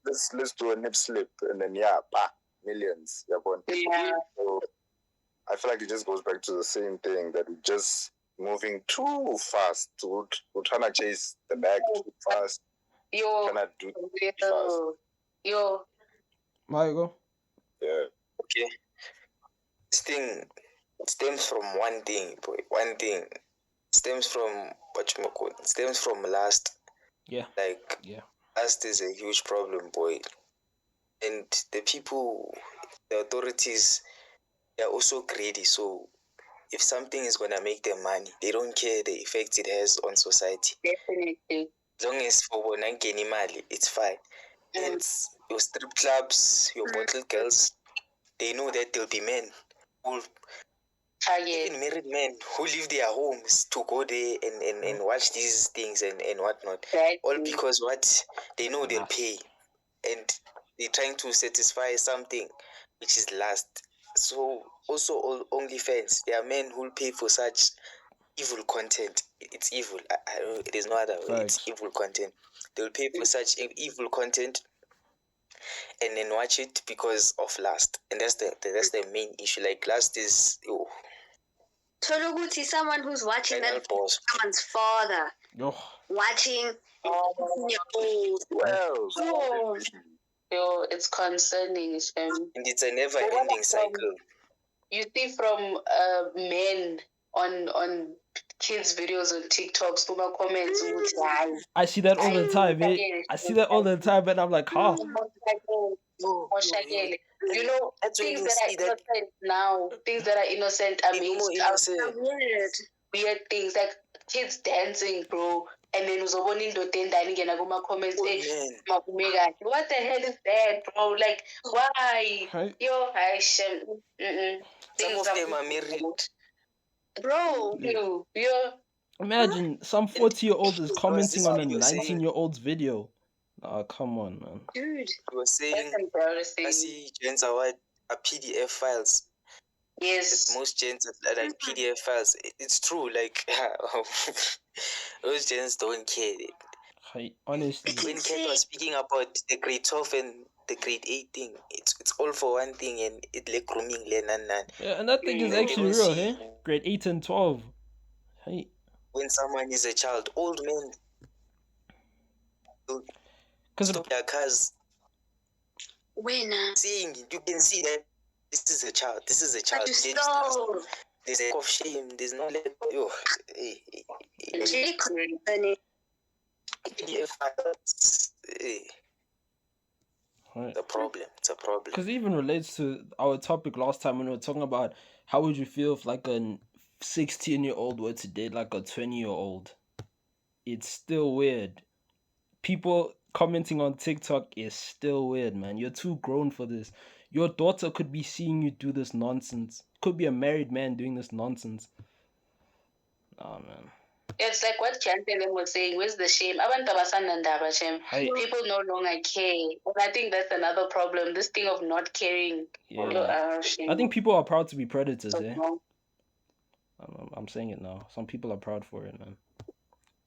Let's do a nip slip and then millions. Yeah. So I feel like it just goes back to the same thing that we're just moving too fast. We're trying to chase the bag too fast. Trying to do too fast. Margo? Yeah. Okay. This thing stems from one thing, boy. One thing stems from stems from lust. Yeah. Like, lust is a huge problem, boy. And the people, the authorities, they're also greedy. So if something is gonna make them money, they don't care the effects it has on society. Definitely. As long as for Bonangeni Mali, it's fine. And your strip clubs, your bottle girls, they know that there'll be men who, even married men who leave their homes to go there and watch these things and whatnot. All because they know they'll pay. And they're trying to satisfy something which is lust. So also all OnlyFans, there are men who'll pay for such evil content. It's evil. There's no other way. It's evil content. They'll pay for such evil content and then watch it because of lust. And that's the main issue. Like, lust is Toluguti, someone who's watching that, someone's father watching. It's concerning, and it's a never-ending cycle. You see from men on kids' videos on TikTok, super comments. I see that all the time, eh? I see that all the time, and I'm like, how? Things that are innocent now, things that are innocent are made weird things, like kids dancing, bro. And then uzobona indoda endala ingena kuma-comments, what the hell is that, bro? Like, why? Some of them are married. Bro. Imagine some 40-year-old is commenting on a 19-year-old's video. Come on, man. Dude. You were saying, I see gens are PDF files. Yes. Most gens are like PDF files. It's true, like, those gens don't care. Honestly. When Ken was speaking about the Great Off and the grade 8 thing. It's all for one thing, and it like grooming nan. Yeah, and that thing is actually real, hey? Grade 8 and 12. Hey. When someone is a child, old men stop their cars. When Seeing you can see that this is a child. This is a child. There's a of shame. There's no let yo. it's really concerning. It's a problem. It's a problem. Because it even relates to our topic last time when we were talking about how would you feel if like a 16-year-old were to date like a 20-year-old. It's still weird. People commenting on TikTok is still weird, man. You're too grown for this. Your daughter could be seeing you do this nonsense. Could be a married man doing this nonsense. Oh, man. It's like what Chantel was saying. Where's the shame? People no longer care. And I think that's another problem. This thing of not caring. Yeah. I think people are proud to be predators, eh? I'm saying it now. Some people are proud for it, man.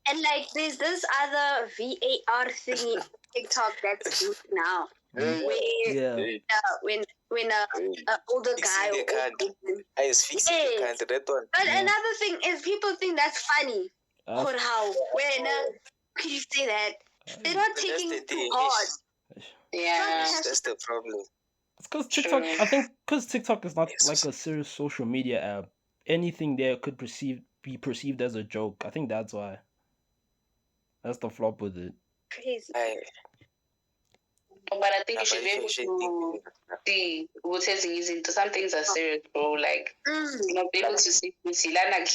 And like, there's this other VAR thingy on TikTok that's used now. Where when an older guy But another thing is people think that's funny. How can you say that? They're not taking it too hard. Yeah, that's the problem. It's because TikTok. I think because TikTok is not like a serious social media app. Anything there could be perceived as a joke. I think that's why. That's the flop with it. Crazy. But I think you should be able to see what is into some things are serious, bro. Like be able to see like.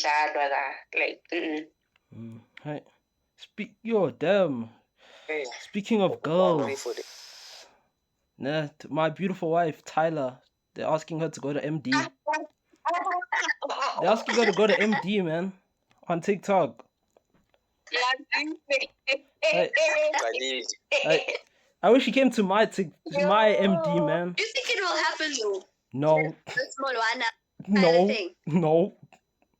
Hey, damn. Hey. Speaking of girls, my beautiful wife Tyla, they're asking her to go to MD. They're asking her to go to MD, man, on TikTok. I wish she came to my MD, man. Do you think it will happen though? No. The small one. No.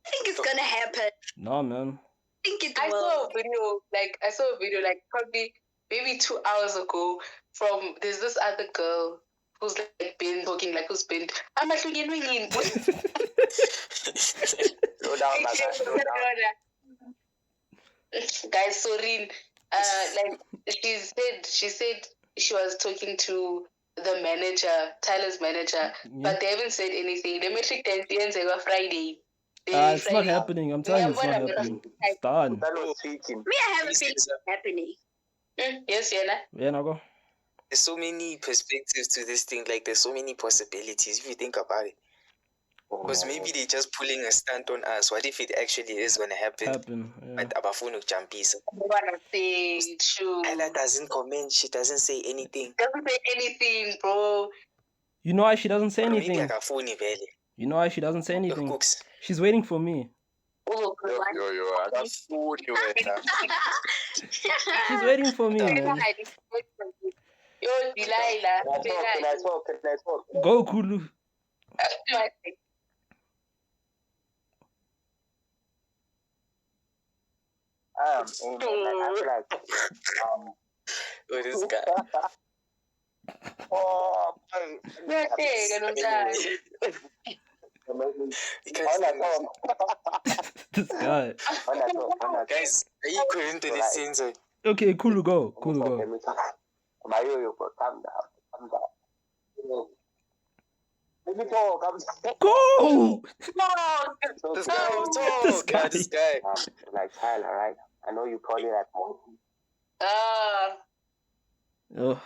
I think it's gonna happen. No, man. I think it will. I saw a video like probably maybe 2 hours ago from there's this other girl who's like been talking like who's been I'm actually getting Slow down. Guys, Sorin, like she said she was talking to the manager, Tyler's manager, but they haven't said anything. The Matric ends on Friday. It's not happening. I'm telling you, it's not happening. It's done. Me, I have a feeling it's happening. Yes, Yana. Yeah, now go. There's so many perspectives to this thing. Like, there's so many possibilities if you think about it. Because maybe they're just pulling a stunt on us. What if it actually is going to happen? But abafunu jumpisa. Tyla doesn't comment. She doesn't say anything. Doesn't say anything, bro. You know why she doesn't say anything? Maybe you know why she doesn't say anything? She's waiting for me. I got food She's waiting for me, man. Yo, Delilah. Can I talk? Go, Kulu. I feel like this guy. This guy. Guys, are you going to the scenes? Okay, Kulu, go. Calm down. Let me talk. Go! This guy. Like Tyler, right? I know you probably like monkey. Oh.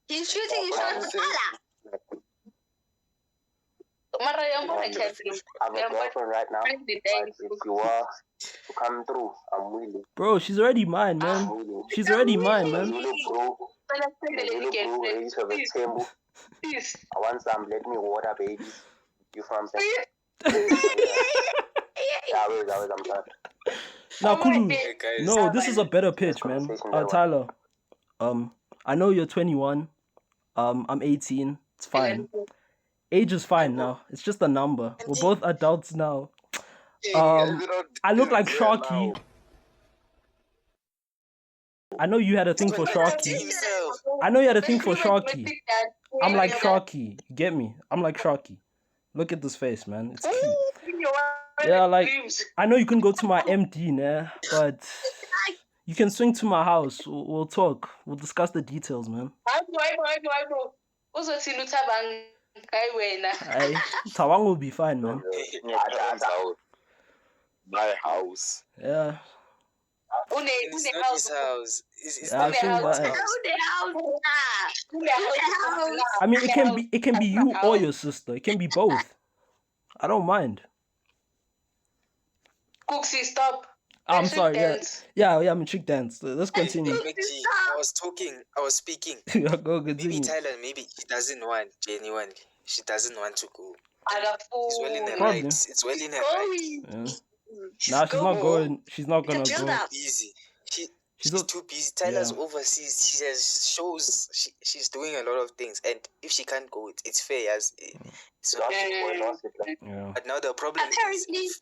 He's shooting his shot to Tyler. I'm a girlfriend right now. But if you are to come through, I'm willing. Bro, she's already mine, man. She's already mine, man. You look bro. Ready to have a table. I want some. Let me water, babies. You from saying? Yeah, I'm sorry. Now, Kulu. No, this is a better pitch, man. Tyler. I know you're 21. I'm 18. It's fine. Age is fine now. It's just a number. We're both adults now. I look like Sharky. I know you had a thing for Sharky. himself. I know you had a thing for Especially when Sharky. Matric that- I'm like that- Sharky. You get me? I'm like Sharky. Look at this face, man. It's cute. you know what? Yeah, like Dreams. I know you can go to my MD, nah, but you can swing to my house. We'll talk. We'll discuss the details, man. Hayibo. Uzothini uThabang hayi wena. Tawang will be fine, man. In your parents' house. My house. Yeah. It's not his house. It's Yeah, not I think his that- house. I mean, it can be you or your sister. It can be both. I don't mind. Cooksy, stop. I'm Matric sorry. dance. Yeah, I'm a chick dance. Let's continue. McG, I was speaking. Yeah, go Maybe continue. Tyla, maybe she doesn't want, genuinely. She doesn't want to go. It's well in her Probably. rights. It's well in her rights. Yeah. Nah, she's not going. She's not gonna Build go. up. Busy. She's She's a- too busy. Tyla's yeah. overseas. She has shows. She's doing a lot of things. And if she can't go, it's fair. It's not, Yeah. but now the problem Apparently- is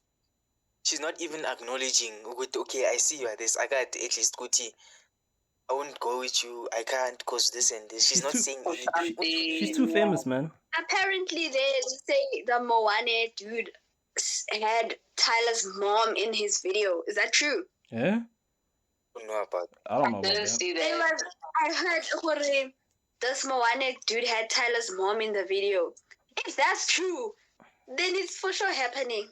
she's not even acknowledging, okay, I see you are this. I got at least Guti. I won't go with you. I can't cause this and this. She's not too- saying She's too famous, man. Apparently, they say the Moane dude had Tyla's mom in his video. Is that true? Yeah. I don't know about I don't know Didn't about that. see They that. was, I heard Hore, this Moane dude had Tyla's mom in the video. If that's true, then it's for sure happening.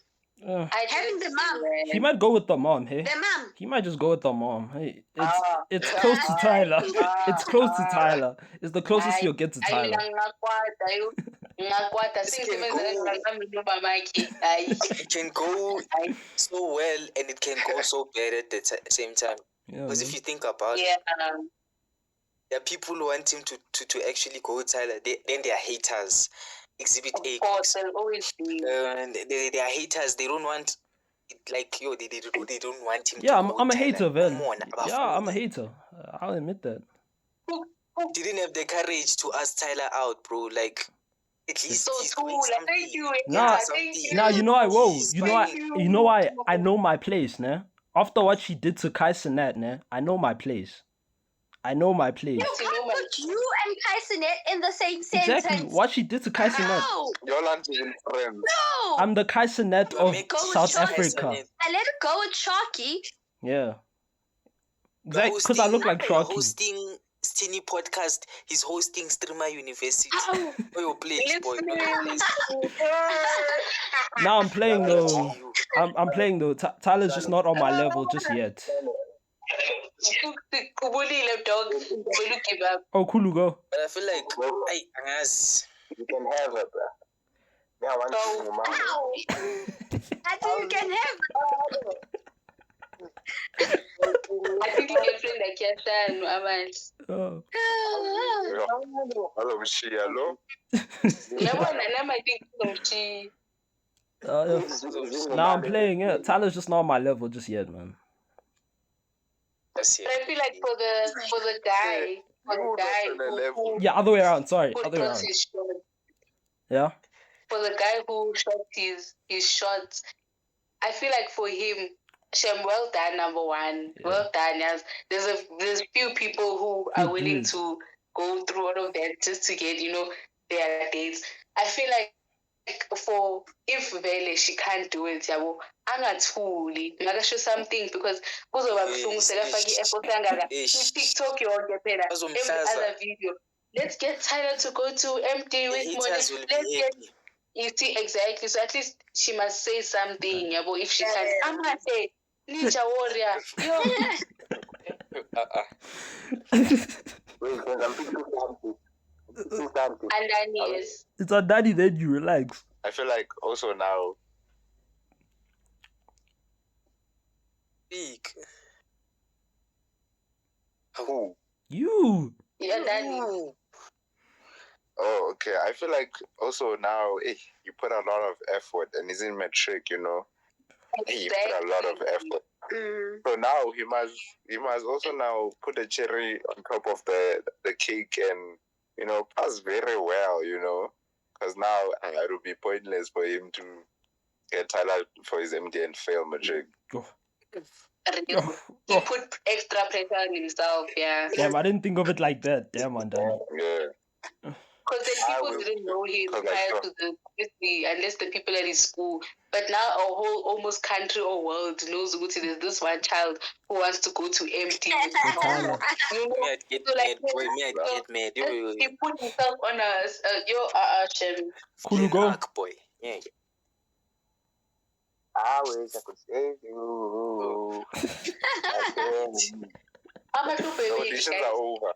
I Having didn't the see mom. that. He might go with the mom, hey. The mom. He might just go with the mom. Hey, Ah. it's close to Tyler. Ah. It's close to Ah. Tyler. It's the closest Ayi, you'll get to ayi, Tyler. ngakwata This can go. it can go so well and it can go so bad at the same time. Yeah, Because man. if you think about it, Yeah. there are people who want him to actually go with Tyler. Then they are haters. Exhibit A. Of course, there'll always be. They are haters. They don't want it, like yo. They don't want him. Yeah, to I'm, go I'm a Tyler. hater, man. Come on, Yeah, I'm a hater. I'll admit that. Didn't have the courage to ask Tyler out, bro. Like, at least So he's cool. doing something. Thank you. Nah, Yeah, thank you. Now you know I will. He's You know I. fine. You know why I know my place, nah. After what she did to Kai Cenat, nah, I know my place. I know my place. You can't put you and Kaisenet in the same sentence. Exactly. What she did to Kai Cenat. No, Y'all aren't even friends. no. I'm the Kai Cenat of Go with South Sean Africa. I let it go with Sharky. Yeah. Exactly. Because I look like You're Sharky. hosting Stiny podcast. He's hosting Streamer University. Oh. Where you play, boy? Now I'm playing though. You. I'm playing though. Tyler's just not on my level just yet. Kubulile, dog. Will give up? Oh, cool, go. But I feel like as You can have her, bro. Yeah, I want So- to mama. Ow. I think you can have. I think you can friend like Yasha and Aman. Oh. Hello, Shialo. I think she. Yeah. Now I'm playing it. Tyler's just not on my level just yet, man. that's it. But I feel like for the guy, who Yeah, other way around. Sorry, who other way shot around. his shot, Yeah. for the guy who shot his shots, I feel like for him, Shem, well done, number one. Yeah. Well done. Yes. There's few people who are willing dude. to go through all of that just to get, their dates. I feel like for if Vele she can't do it, yabo, angathuli, makasho something because kuzoba buhlungu sekafaka i-effort kangaka. TikTok yonke phela, every Bazomhlaza. other video. Let's get Tyler to go to MD with The money. haters will Let's be get happy. you see exactly. So at least she must say something, yabo, if she can. I'm gonna say Ninja Warrior. Yo, Wait, because I'm thinking something. and then yes. It's a daddy, then you relax. I feel like also now, Speak. who? You. Yeah, Danny. Oh, okay. I feel like also now, you put a lot of effort and he's in Matric, you know. You put a lot of effort. Mm. So now he must also now put a cherry on top of the cake and, pass very well, because now it would be pointless for him to get Tyler for his MD and fail Matric. Oh. real. He put extra pressure on himself, yeah. Damn, I didn't think of it like that. Damn, Andani. Yeah. Because then people didn't know him prior to the unless the people at his school. But now a whole almost country or world knows there's this one child who wants to go to MD with Tyla. you know, Me, I'd get mad, boy. Me, I'd get mad. he put himself on a Shem. Cool go. Arc, boy. Yeah. I wish I could save you. How much The baby auditions are over.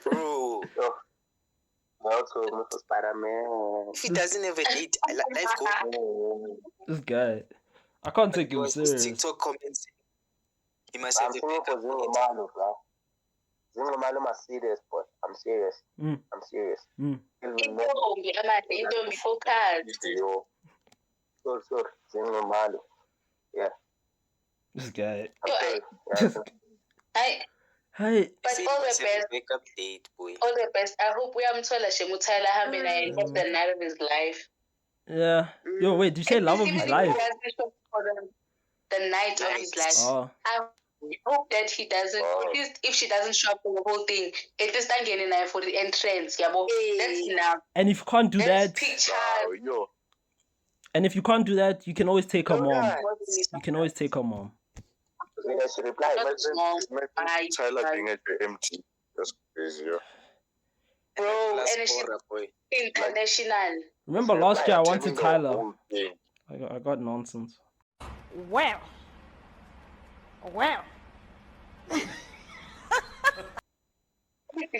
Bro, Also, Mr. Spider-Man. if he doesn't have a date, life goes. This guy. I can't take him His serious. TikTok comments. He must I'm have the singing for backup. Zingo bro. Zingo Malu, I'm serious, boy. I'm serious. Mm. I'm serious. Mm. Don't be focused. Yo. Sure. Zingo Malu. Yeah. This guy. I'm sorry. Yeah. Hey. But He said all he the must have a best. backup date, boy. All the best. I hope we are Tyla Shemutala and have the night of his life. Yeah. Yo, wait, did you say love of his life? The night of his life. Oh. I hope that he doesn't, at least if she doesn't show up for the whole thing, at least I'm getting for the entrance. Yeah, but that's enough. And if you can't do that, Yo. and if you can't do that, you can always take her mom. You can always take her mom. Yeah, she replied. Imagine Tyler being at your MT. That's crazy, yo. Bro, Plus and she's Bora, boy. international. Remember last year I wanted Taking the Tyler. whole thing. I got nonsense. Well.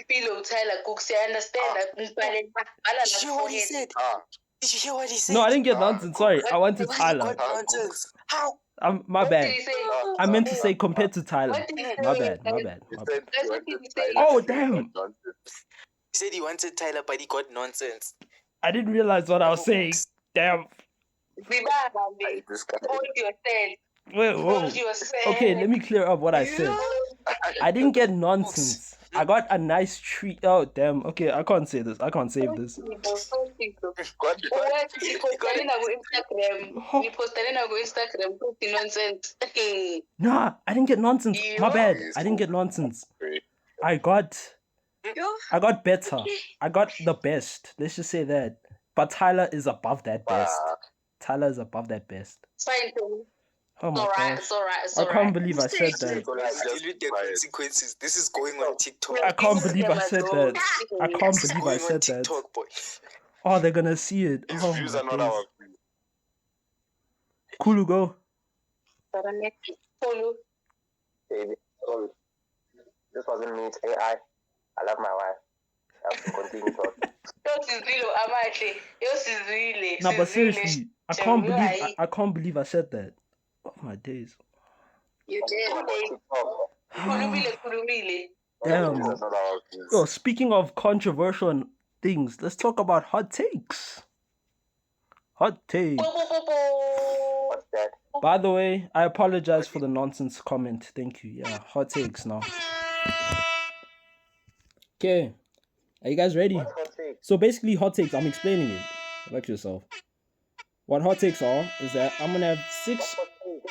Feel Tyler Cooks, I understand that. Did you hear what he said? Did you hear what he said? No, I didn't get nonsense. Sorry, I wanted Tyler. What nonsense? How? My What bad. did he say? I meant to say compared to Tyler. What did he say? My bad. He My said bad. he What did wanted he say? Tyler Oh, to damn. be nonsense. He said he wanted Tyler, but he got nonsense. I didn't realize what I was saying. Damn. This guy. Hold yourself. Wait, whoa. Hold yourself. Okay, let me clear up what I said. I didn't get nonsense. I got a nice treat. Oh, damn. Okay, I can't say this. I can't save this. What? We posted on Instagram, posting nonsense. Nah, I didn't get nonsense. My bad. I didn't get nonsense. I got better. I got the best. Let's just say that. But Tyler is above that best. Tyler is above that best. It's fine, too. Oh my gosh. It's alright. I can't believe I said that. Deal with the consequences. This is going on TikTok. I can't believe I said that. I can't This is believe I going on said that. TikTok, boy. Oh, they're gonna see it. His Oh views my are not days. our views. Cool, go. Baby, sorry. This wasn't me, it's AI. I love my wife. I have to continue talking. No, but seriously, I can't believe I said that. Oh my days. You did. Damn. That's not our views. Yo, speaking of controversial things, let's talk about hot takes. Hot takes. What's that? By the way, I apologize for the nonsense comment. Thank you. Yeah, hot takes now. Okay. Are you guys ready? What's hot take? So basically, hot takes, I'm explaining it. Like yourself. What hot takes are is that I'm gonna have 6. What's hot take?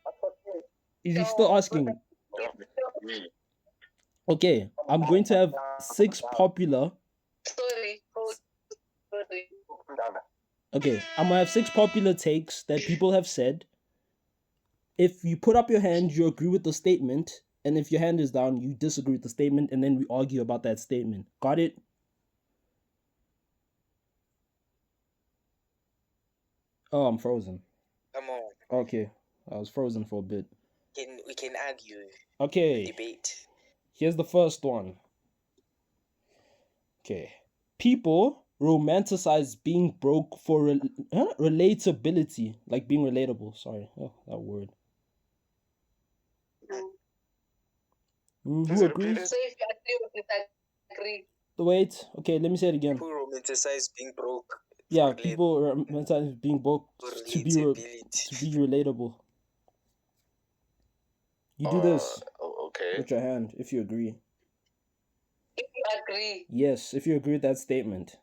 What's hot take? Is he still asking? Me. Okay, I'm going to have 6 popular. Sorry. Okay, I'm gonna have 6 popular takes that people have said. If you put up your hand, you agree with the statement, and if your hand is down, you disagree with the statement, and then we argue about that statement. Got it? Oh, I'm frozen. Come on. Okay, I was frozen for a bit. We can argue, Okay, debate. here's the first one. Okay, people romanticize being broke for relatability, like being relatable. Sorry, that word. Who agrees? So if you agree or disagree, Wait. Okay, let me say it again. People romanticize being broke. Yeah, for people romanticize being broke to be relatability. relatable. You do this Okay. with your hand if you agree. if you agree, Yes, if you agree with that statement.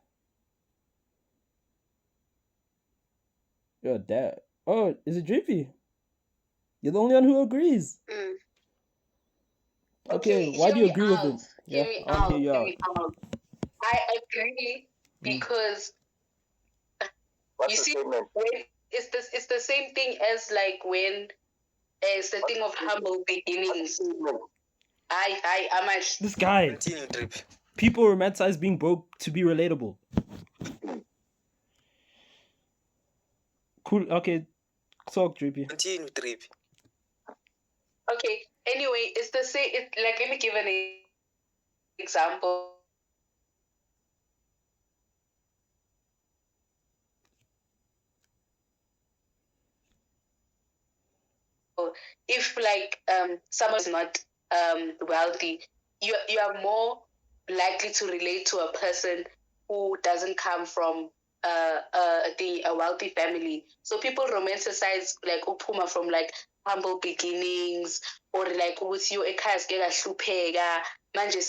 Yo, that. Oh, is it drippy? You're the only one who agrees. Mm. Okay, Okay, why hear do you me agree with out. him? Yeah, Hear me I want to hear out. you Hear out. me out. I agree because What's you the see, statement? when it's the same thing as like when it's the thing of humble beginnings. I'm a This guy. Continue, Drip. People romanticize being broke to be relatable. Cool. Okay, talk, Drippy. Continue, Drip. okay. Anyway, it's the same. It's like, let me give an example. If like someone is not wealthy, you are more likely to relate to a person who doesn't come from a wealthy family. So people romanticize like uphuma from like humble beginnings, or like ukuthi yo ekhaya sike kahlupheka manje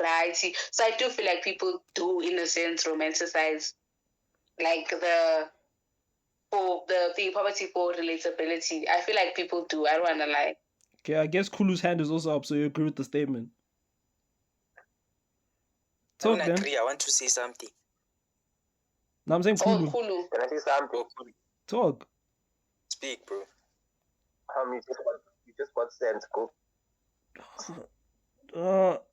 right. So I do feel like people do in a sense romanticize like the poverty for relatability. I feel like people do. I don't wanna lie. Okay, I guess Kulu's hand is also up, so you agree with the statement. I Talk don't then. agree. I want to say something. No, I'm saying Oh, Kulu. Kulu. Can I say something? Talk. Speak, bro. You just got sense, go.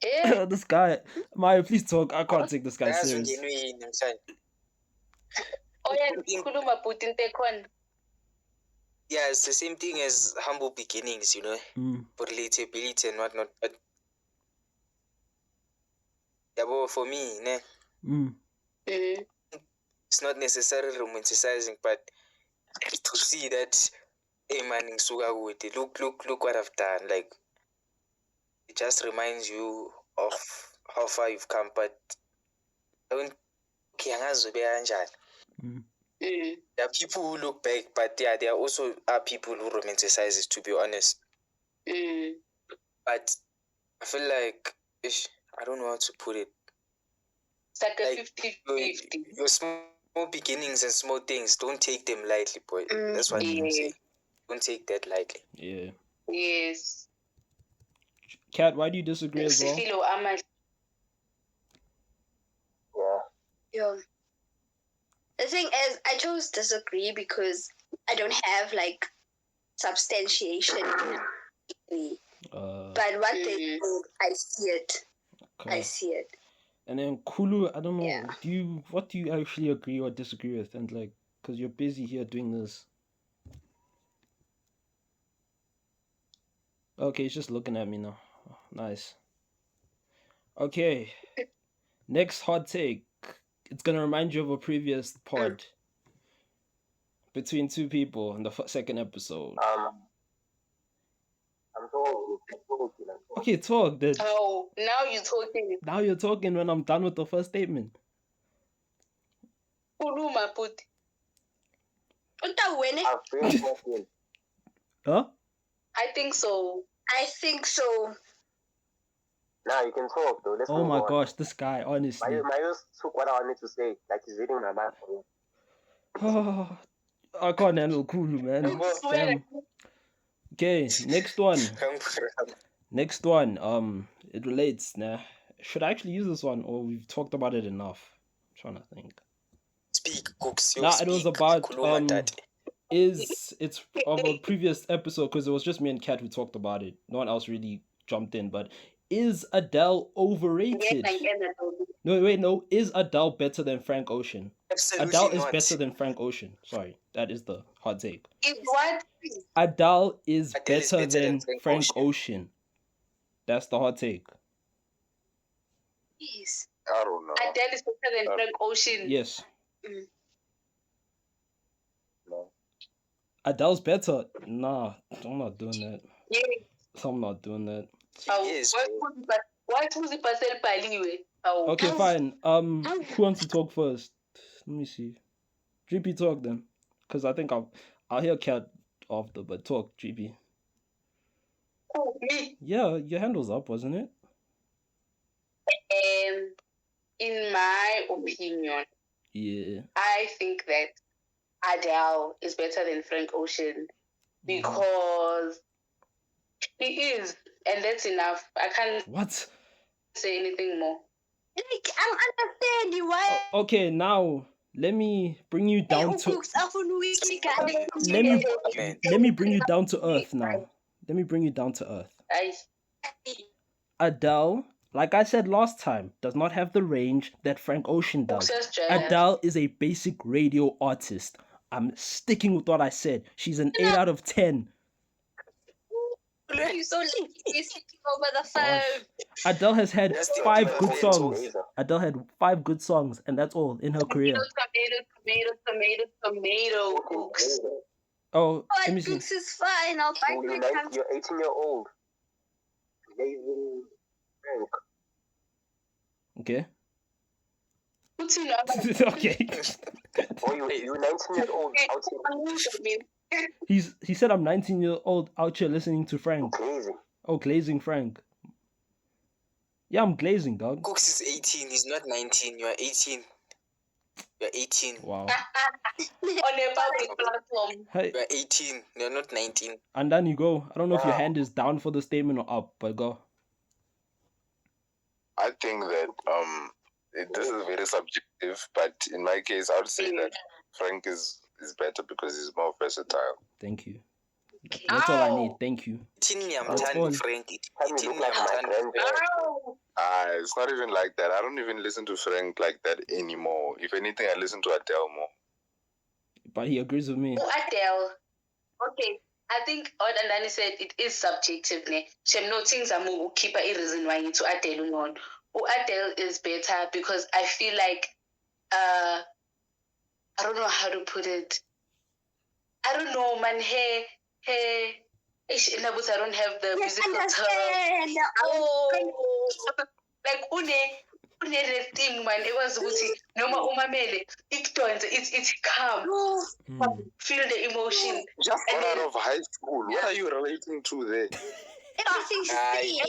Yeah. This guy. Maya, please talk. I can't take this guy Yazi serious. ungene yini namhlanje? Oh yeah, Kuluma Putin Tekon. Yeah, it's the same thing as humble beginnings, you know, for relatability and whatnot. But yeah, but for me, ne, it's not necessarily romanticizing, but to see that, hey man, look what I've done. Like, it just reminds you of how far you've come. But don't there are people who look back, but yeah, there are also people who romanticize it, to be honest. But I feel like, I don't know how to put it. It's like a 50-50. Your small beginnings and small things, don't take them lightly, boy. That's what I'm saying. Don't take that lightly. Yeah. Yes. Kat, why do you disagree as well? Yeah. The thing is, I chose disagree because I don't have like substantiation. But what they do, I see it. Okay. I see it. And then Kulu, I don't know. Yeah. What do you actually agree or disagree with? And like, because you're busy here doing this. Okay, he's just looking at me now. Oh, nice. Okay. Next hot take. It's gonna remind you of a previous pod between two people in the second episode. I'm talking. Okay, talk then. Oh, now you're talking. Now you're talking when I'm done with the first statement. Kuluma Putin. Huh? I think so. I think so. Now you can talk though. Let's Oh move my on. gosh, this guy, honestly. Marius took what I wanted to say. Like he's reading my mind. Oh, I can't handle Kulu, man. Damn. Okay, next one. Next one. It relates. Nah, should I actually use this one, or we've talked about it enough? I'm trying to think. Speak, Cooks. Nah, it was about it's of a previous episode because it was just me and Kat who talked about it. No one else really jumped in. But is Adele overrated? No. Is Adele better than Frank Ocean? Absolutely Adele is not. better than Frank Ocean. Sorry, that is the hot take. Is what? Adele is better than Frank Ocean. That's the hot take. Yes. I don't know. Adele is better than Frank Ocean. Yes. No. Adele's better. Nah, I'm not doing that. Yeah. I'm not doing that. What was the parcel paliwe? Okay, fine. Who wants to talk first? Let me see. GP talk then, because I think I'll hear Kat after, but talk GP. Oh, me? Yeah, your hand was up, wasn't it? In my opinion, yeah, I think that Adele is better than Frank Ocean because he is, and that's enough. I can't What? say anything more. Like, I don't understand you. Why? Okay, now let me bring you down to. Cooks up on Let me bring you down to earth now. Let me bring you down to earth. Adele, like I said last time, does not have the range that Frank Ocean does. Adele is a basic radio artist. I'm sticking with what I said. She's an 8 out of 10. You so lazy. You're sitting over the Gosh. phone. Adele has had Just stick 5 to good the songs. laser. Adele had 5 good songs, and that's all in her career. Tomato, Cooks. Oh, Oh, let me see. Cooks is fine. I'll buy You're, you're 18-year-old. Lazy Frank. Okay. Okay. Okay. Oh, you're 19 years old. He said I'm 19 years old out here listening to Frank. Crazy. Oh, glazing Frank. Yeah, I'm glazing, dog. Cooks is 18. He's not 19. You are 18. You're 18. Wow. On a public platform. Hey, You're 18. You're not 19. and then you go. I don't know if your hand is down for the statement or up, but go. I think that this is very subjective, but in my case, I would say that Frank is better because he's more versatile. Thank you. That's all I need. Thank you. 18 That's all. Frank. Can you look like my grandparents? It's not even like that. I don't even listen to Frank like that anymore. If anything, I listen to Adele more. But he agrees with me. Adele. Okay. I think what Andani said, it is subjective. Shem no things are more keep a reason why you to Adele on. Adele is better because I feel like I don't know how to put it. I don't know, man. Hey. I don't have the musical term. Like une thing, man. It was noma umamele. It's calm. Feel the emotion. Just got out of high school. What are you relating to there?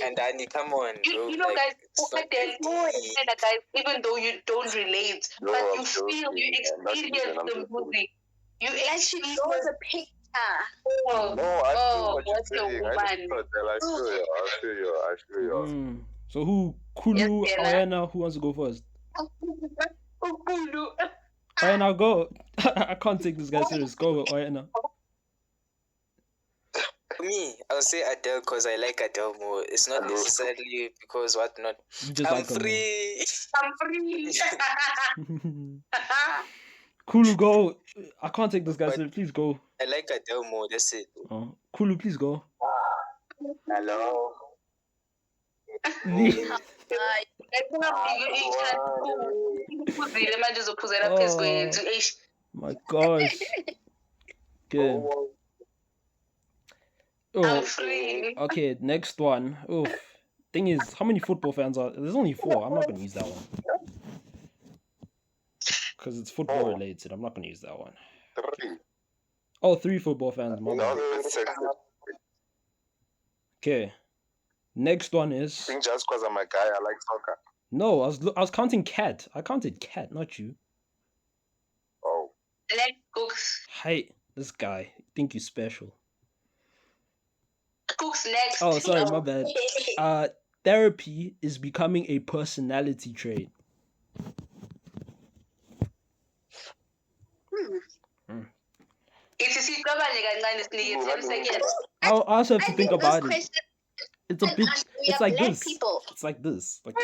And Danny, come on. You know, guys, guys, even though you don't relate, No, but I'm you feel, joking, you man. experience I'm the joking. movie. You Actually, experience shows a picture. Oh, No, I feel what you're what's the saying. I woman? feel you. So who? Kulu, Yes, Bella. Oyena, who wants to go first? Oyena, go. I can't take this guy serious. Go, Oyena. For me, I'll say Adele because I like Adele more. It's not necessarily because whatnot. You just I'm like her more. free. I'm free. Kulu, go. I can't take this guy serious. Please go. I like Adele more. That's it. Oh, Kulu, please go. Hello. My gosh. Okay. I'm free. Okay, next one. Oof. Thing is, how many football fans are there's only 4. I'm not gonna use that one. Because it's football related. I'm not gonna use that one. 3. Oh, 3 football fans, my bad. Okay. Next one I is think just because I'm a guy, I like soccer. no, I was counting Cat. I counted Cat, not you. Oh. Black Cooks. Hey, this guy. Think you special. Cooks next. Oh, sorry, my bad. Therapy is becoming a personality trait. I also have to think about it. It's a bit. It's like this. It's like this. Like,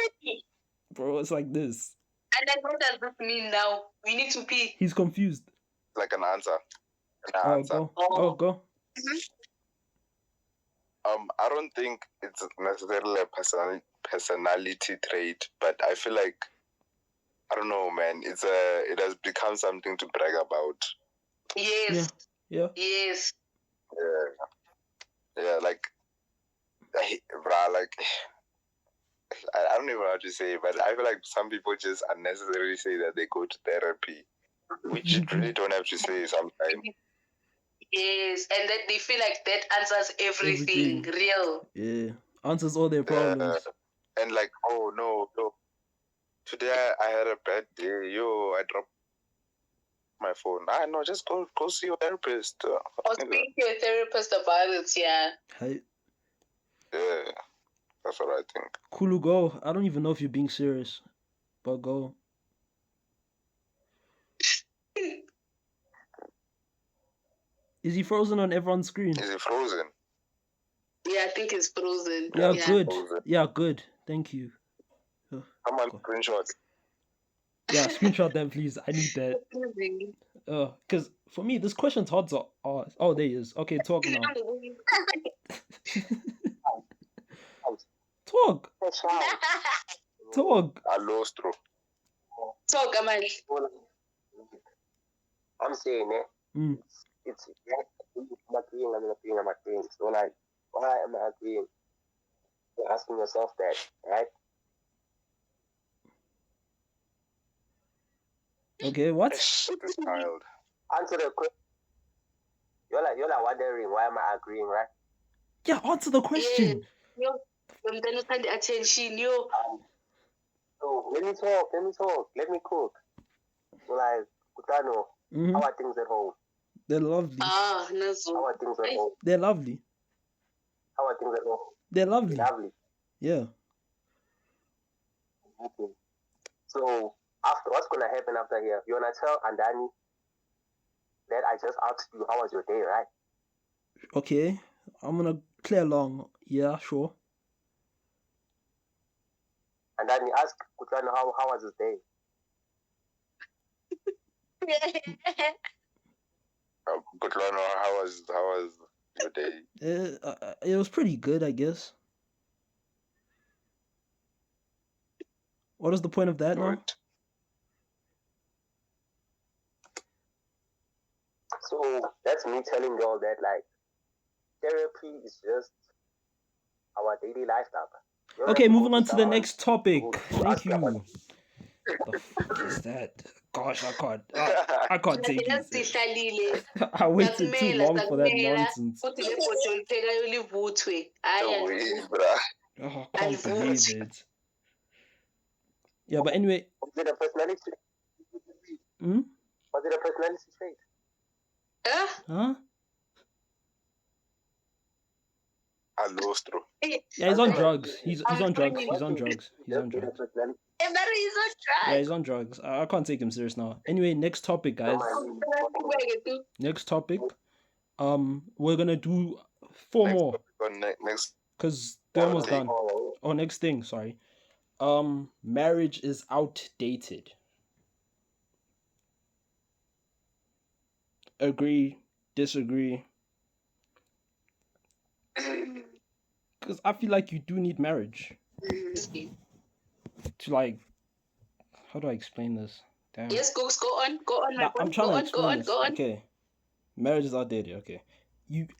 bro, it's like this. And then what does this mean now? We need to pee. He's confused. Like an answer. Go. Oh, go. I don't think it's necessarily a personality trait, but I feel like I don't know, man. It has become something to brag about. Yes. Yeah. Yes. Yeah, like, I don't even know how to say it, but I feel like some people just unnecessarily say that they go to therapy, which you really don't have to say sometimes. Yes, and that they feel like that answers everything. Real. Yeah, answers all their problems. And like, oh no, today I had a bad day. I dropped my phone. I know, just go see your therapist. Or speak to your therapist about it, yeah. Hey, Yeah, that's what I think. Kulu, go. I don't even know if you're being serious, but go. Is he frozen on everyone's screen? Is it frozen? Yeah, I think it's frozen. Yeah, good. Frozen. Yeah, good. Thank you. Come on, screenshot. Yeah, screenshot that, please. I need that. Because for me, this question's hard to ask. Oh, there he is. Okay, talk now. Talk. Talk. Allostro. Talk, Amal. I'm saying it. It's I'm agreeing. So like, why am I agreeing? You're asking yourself that, right? Okay, what? This child. Answer the question. You're like wondering why am I agreeing, right? Yeah, answer the question. Yo, then find the attention, yo. So let me talk. Let me cook. So like, Kutano, how are things at home? They're lovely. No. How are things at home? They're lovely. How are things at home? They're lovely. Lovely. Yeah. Okay. So after what's gonna happen after here? You're gonna tell Andani that I just asked you how was your day, right? Okay. I'm gonna play along. Yeah, sure. And then you ask Kutano how was his day? Kutlano, how was your day? It was pretty good, I guess. What is the point of that now? So that's me telling y'all that like therapy is just our daily lifestyle. Okay, moving on to the next topic. Thank you. The fuck is that? Gosh, I can't take this. I waited too long for that nonsense. Oh, I can't believe it. Yeah, but anyway. Was it a personality trait? Was it a personality trait? Huh? Allostro. Yeah, he's on drugs. He's on drugs. He's on drugs. He's on drugs. Yeah, he's on drugs. I can't take him serious now. Anyway, next topic, guys. Next topic. We're gonna do 4 more. Next. Cause they're almost done. Oh, next thing. Sorry. Marriage is outdated. Agree? Disagree? Because I feel like you do need marriage to like. How do I explain this? Damn. Yes, go on. I'm trying to explain this. Okay, marriage is outdated. Okay,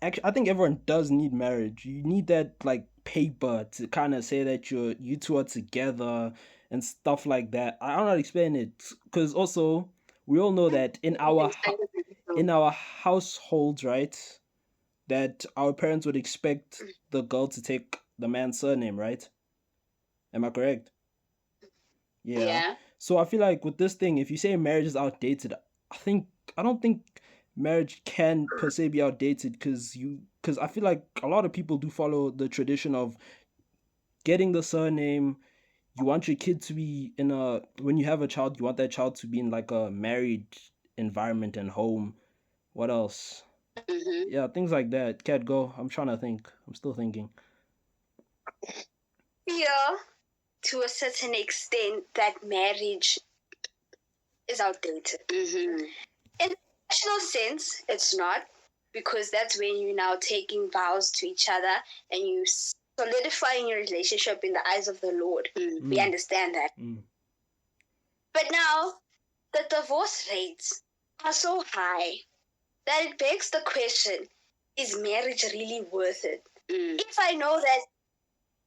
I think everyone does need marriage. You need that like paper to kind of say that you two are together and stuff like that. I don't know how to explain it because also we all know that in our households, right, that our parents would expect the girl to take the man's surname, right? Am I correct? Yeah. So I feel like with this thing, if you say marriage is outdated, I don't think marriage can per se be outdated because I feel like a lot of people do follow the tradition of getting the surname. You want your kid to be when you have a child, you want that child to be in like a married environment and home. What else? Yeah, things like that. Cat, go. I'm trying to think. I'm still thinking. Yeah, to a certain extent, that marriage is outdated. In a traditional sense, it's not, because that's when you're now taking vows to each other and you solidifying your relationship in the eyes of the Lord. We understand that. But now, the divorce rates are so high that it begs the question, is marriage really worth it? If I know that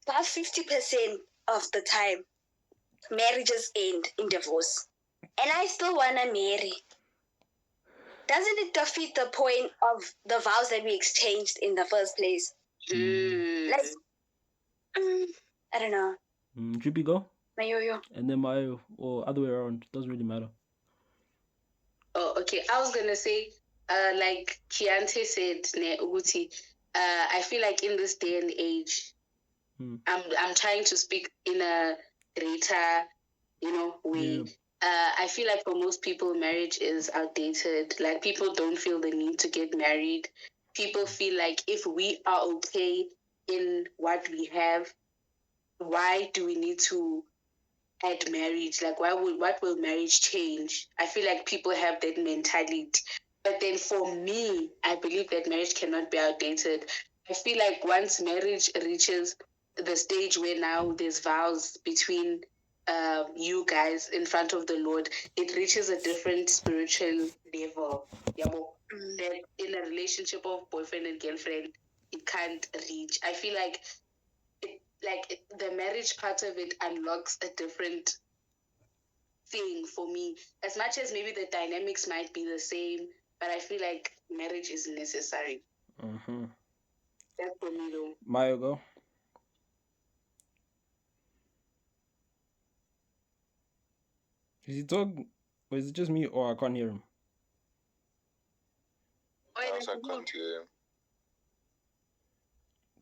about 50% of the time, marriages end in divorce, and I still want to marry, doesn't it defeat the point of the vows that we exchanged in the first place? Like, I don't know. Drippy, go. Mayoyo. And then or other way around. Doesn't really matter. Oh, okay. I was gonna say, like Kiante said, ne Uguti, I feel like in this day and age, I'm trying to speak in a greater, way. I feel like for most people, marriage is outdated. Like people don't feel the need to get married. People feel like if we are okay in what we have, why do we need to add marriage? Like what will marriage change? I feel like people have that mentality. But then for me, I believe that marriage cannot be outdated. I feel like once marriage reaches the stage where now there's vows between you guys in front of the Lord, it reaches a different spiritual level. That in a relationship of boyfriend and girlfriend, it can't reach. I feel like the marriage part of it unlocks a different thing for me. As much as maybe the dynamics might be the same, but I feel like marriage is necessary. That's for me though. Mayo, go. Is he talking? Or is it just me, or I can't hear him? I also can't hear him.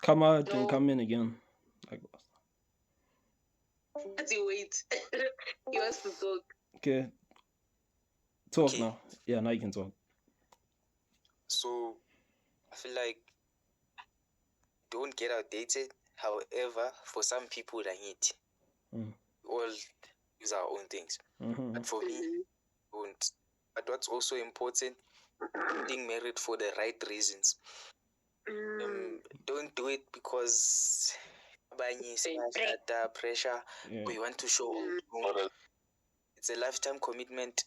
Come out and come in again. Like, Wait. He wants to talk. okay. Talk Okay. now. Yeah, now you can talk. So I feel like don't get outdated. However, for some people, I need all use our own things. But for me, don't. But what's also important, getting married for the right reasons. Don't do it because pressure or you want to show off. It's a lifetime commitment.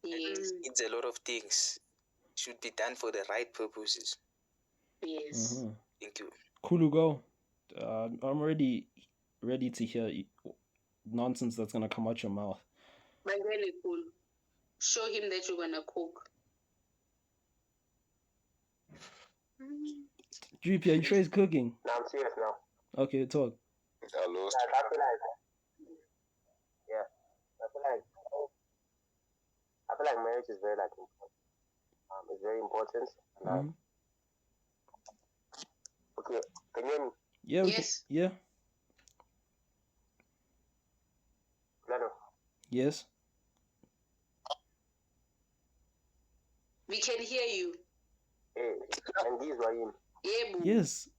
Yes. It needs a lot of things. Should be done for the right purposes. Yes. Thank you. Kulu, go. I'm ready to hear nonsense that's gonna come out your mouth. But really cool. Show him that you're gonna cook. GP, are you sure he's cooking? No, I'm serious now. Okay, talk. I lost. Like, I feel like, yeah, I feel like marriage is very like important. It's very important. Okay, can you hear me? Yeah. Yes. Yeah. Claro. Yes. We can hear you. Hey, and these were in. Yeah, boo. Yes.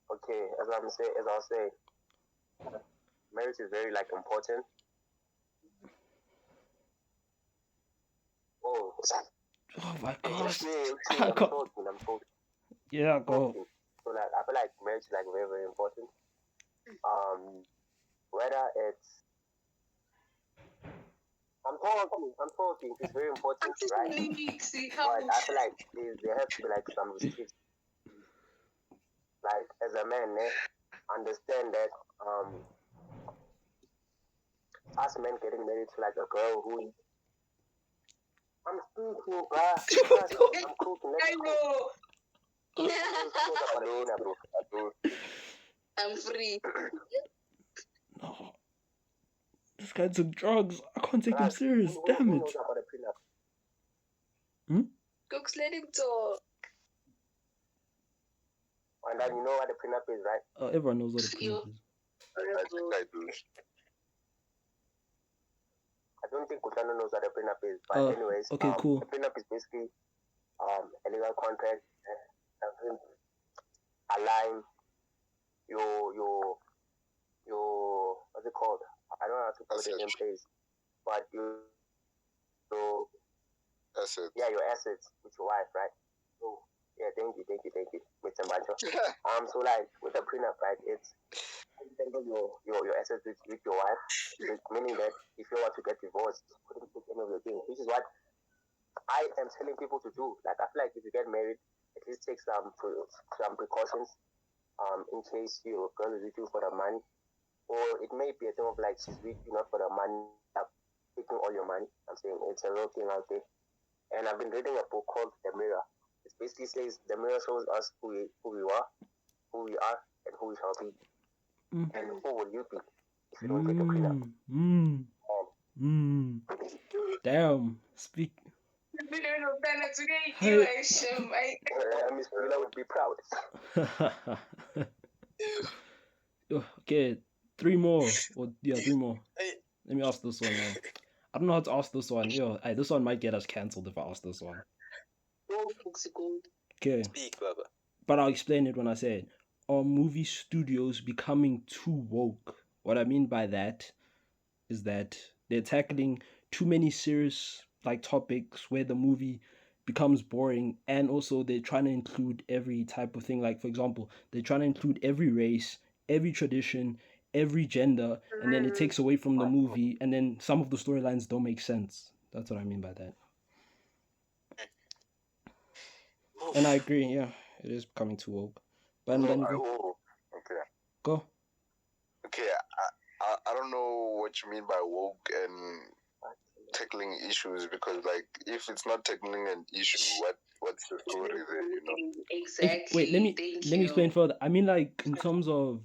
Okay, as I was saying, marriage is very like important. Oh my gosh. I'm talking. Yeah, go. So like I feel like marriage is like very, very important. Whether it's I'm talking, it's very important, right? But I feel like there has to be like some restrictions. Like as a man, understand that us men getting married to like a girl who I'm speaking, bruh. I'm cooking. I'm free. No. This guy took drugs. I can't take him serious. Damn it. Cooks, let him talk. And then you know what the prenup is, right? Everyone knows what a prenup is. I think I do. I don't think Kutano knows what a prenup is, but anyways, okay, cool. The prenup is basically a legal contract that align your what's it called? I don't know how to call it in place, but your assets. Yeah, your assets with your wife, right? So yeah, thank you, Mr. Bancho. So like with a prenup, right? It's your assets with your wife, meaning that if you want to get divorced, you couldn't take any of your things, which is what I am telling people to do. Like I feel like if you get married, at least take some precautions. In case your girl is with you for the money, or it may be a thing of like she's with you not for the money, taking all your money. I'm saying it's a real thing out there. And I've been reading a book called The Mirror. It basically says the mirror shows us who we are, and who we shall be. And who will you be if you don't get the prenup? Damn. Speak. You Hey. are shame. Miss Tyla would be proud. Okay, three more. Or yeah, three more. Let me ask this one now. I don't know how to ask this one. Yo, hey, this one might get us cancelled if I ask this one. Oh, Fuxi Gold. Okay, Speak, Baba. but I'll explain it when I say it. Are movie studios becoming too woke? What I mean by that is that they're tackling too many serious like topics where the movie becomes boring, and also they're trying to include every type of thing. Like for example, they're trying to include every race, every tradition, every gender, and then it takes away from the movie, and then some of the storylines don't make sense. That's what I mean by that. And I agree, yeah, it is becoming too woke. But So, then go. okay. Go. Okay, I don't know what you mean by woke and tackling issues, because like if it's not tackling an issue, what's the story there, you know? Exactly. Wait, let me Thank let me you. explain further. I mean, like in terms of,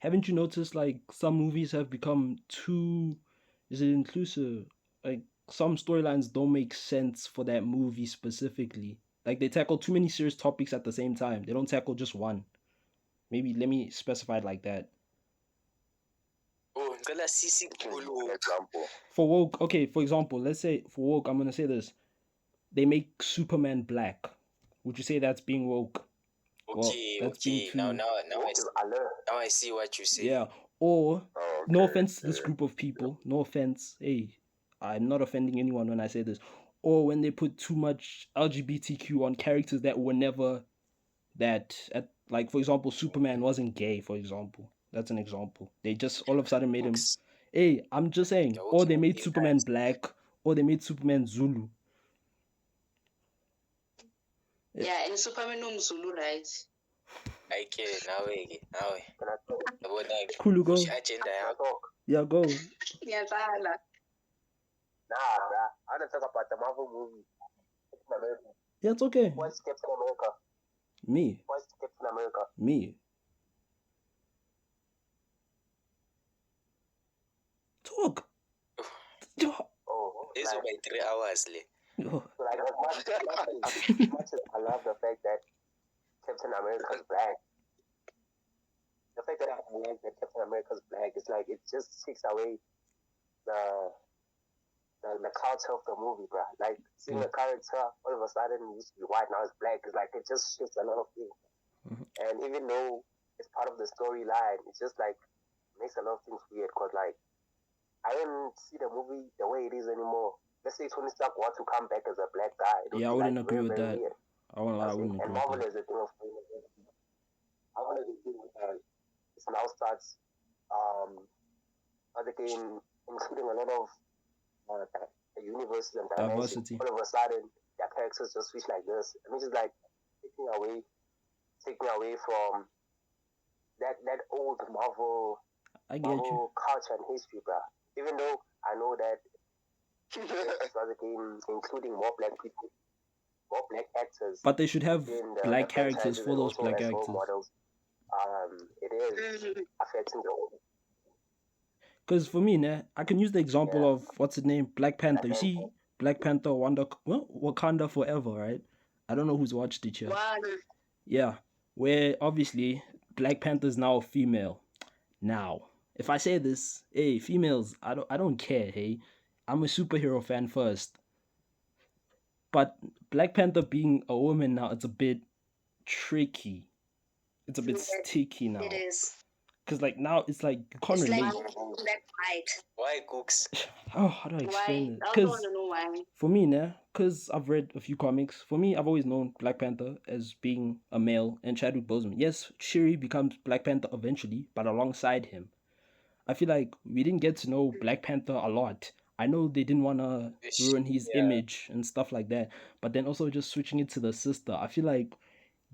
haven't you noticed like some movies have become too, is it inclusive? Like some storylines don't make sense for that movie specifically. Like they tackle too many serious topics at the same time. They don't tackle just one. Maybe let me specify it like that. Oh, ngicela sisi Give me kulo. an example. For woke, okay, for example, let's say for woke, I'm gonna say this. They make Superman black. Would you say that's being woke? Well, Okay, that's being okay. too. Now Woke is alert. I see what you say. Yeah. Or Oh, no okay. offense to this group of people. No offense. Hey, I'm not offending anyone when I say this. Or when they put too much LGBTQ on characters that were never that. Like for example, Superman wasn't gay. For example, that's an example. They just all of a sudden made him. Books. Hey, I'm just saying. You're Or working they with made these Superman guys. black. Or they made Superman Zulu. Yeah, and Superman Zulu, right? Okay, nawe. Can I talk? Yabona ke. Cool, go. Push agenda Can I yakho. talk? Yeah, go. Ngiyazala. Nah, bruh. I want to talk about the Marvel movie. Captain America. Yeah, it's okay. What's Captain America? Me. What's Captain America? Me. Talk. Oh, This will like, be 3 hours le. like as much as I love the fact that Captain America's black, the fact that I like that Captain America's black is like it just takes away the the culture of the movie, bro. Like seeing a character all of a sudden used to be white, now it's black. It's like it just shifts a lot of things. And even though it's part of the storyline, it's just like makes a lot of things weird. Cause like I don't see the movie the way it is anymore. Let's say Tony Stark wants to come back as a black guy. It would Yeah, I be, wouldn't like, agree very, with very that. weird. I won't lie, I wouldn't And agree with Marvel that. is a thing of Marvel is a thing it now starts other game including a lot of universes and dimensions. Diversity. All of a sudden their characters just switch like this. And it's just like taking away from that old Marvel I get you. Marvel culture and history, bro. Even though I know that this other game including more black people, more black actors. But they should have in black the characters franchises for and those also black as role actors. models. It is affecting the whole. Because for me, nah, I can use the example of what's his name, Black Panther. You see, Black Panther, Wakanda Forever, right? I don't know who's watched it yet. Yeah, where obviously Black Panther is now a female. Now, if I say this, hey, females, I don't care. Hey, I'm a superhero fan first, but Black Panther being a woman now, it's a bit tricky. It's a bit sticky now. It is. Because like now it's like you can't It's relate. like that fight. Why cooks? Oh, how do I explain Why? it? I also Because want to know why. for me, nah, because I've read a few comics. For me, I've always known Black Panther as being a male and Chadwick Boseman. Yes, Shuri becomes Black Panther eventually, but alongside him. I feel like we didn't get to know Black Panther a lot. I know they didn't want to ruin his image and stuff like that, but then also just switching it to the sister. I feel like,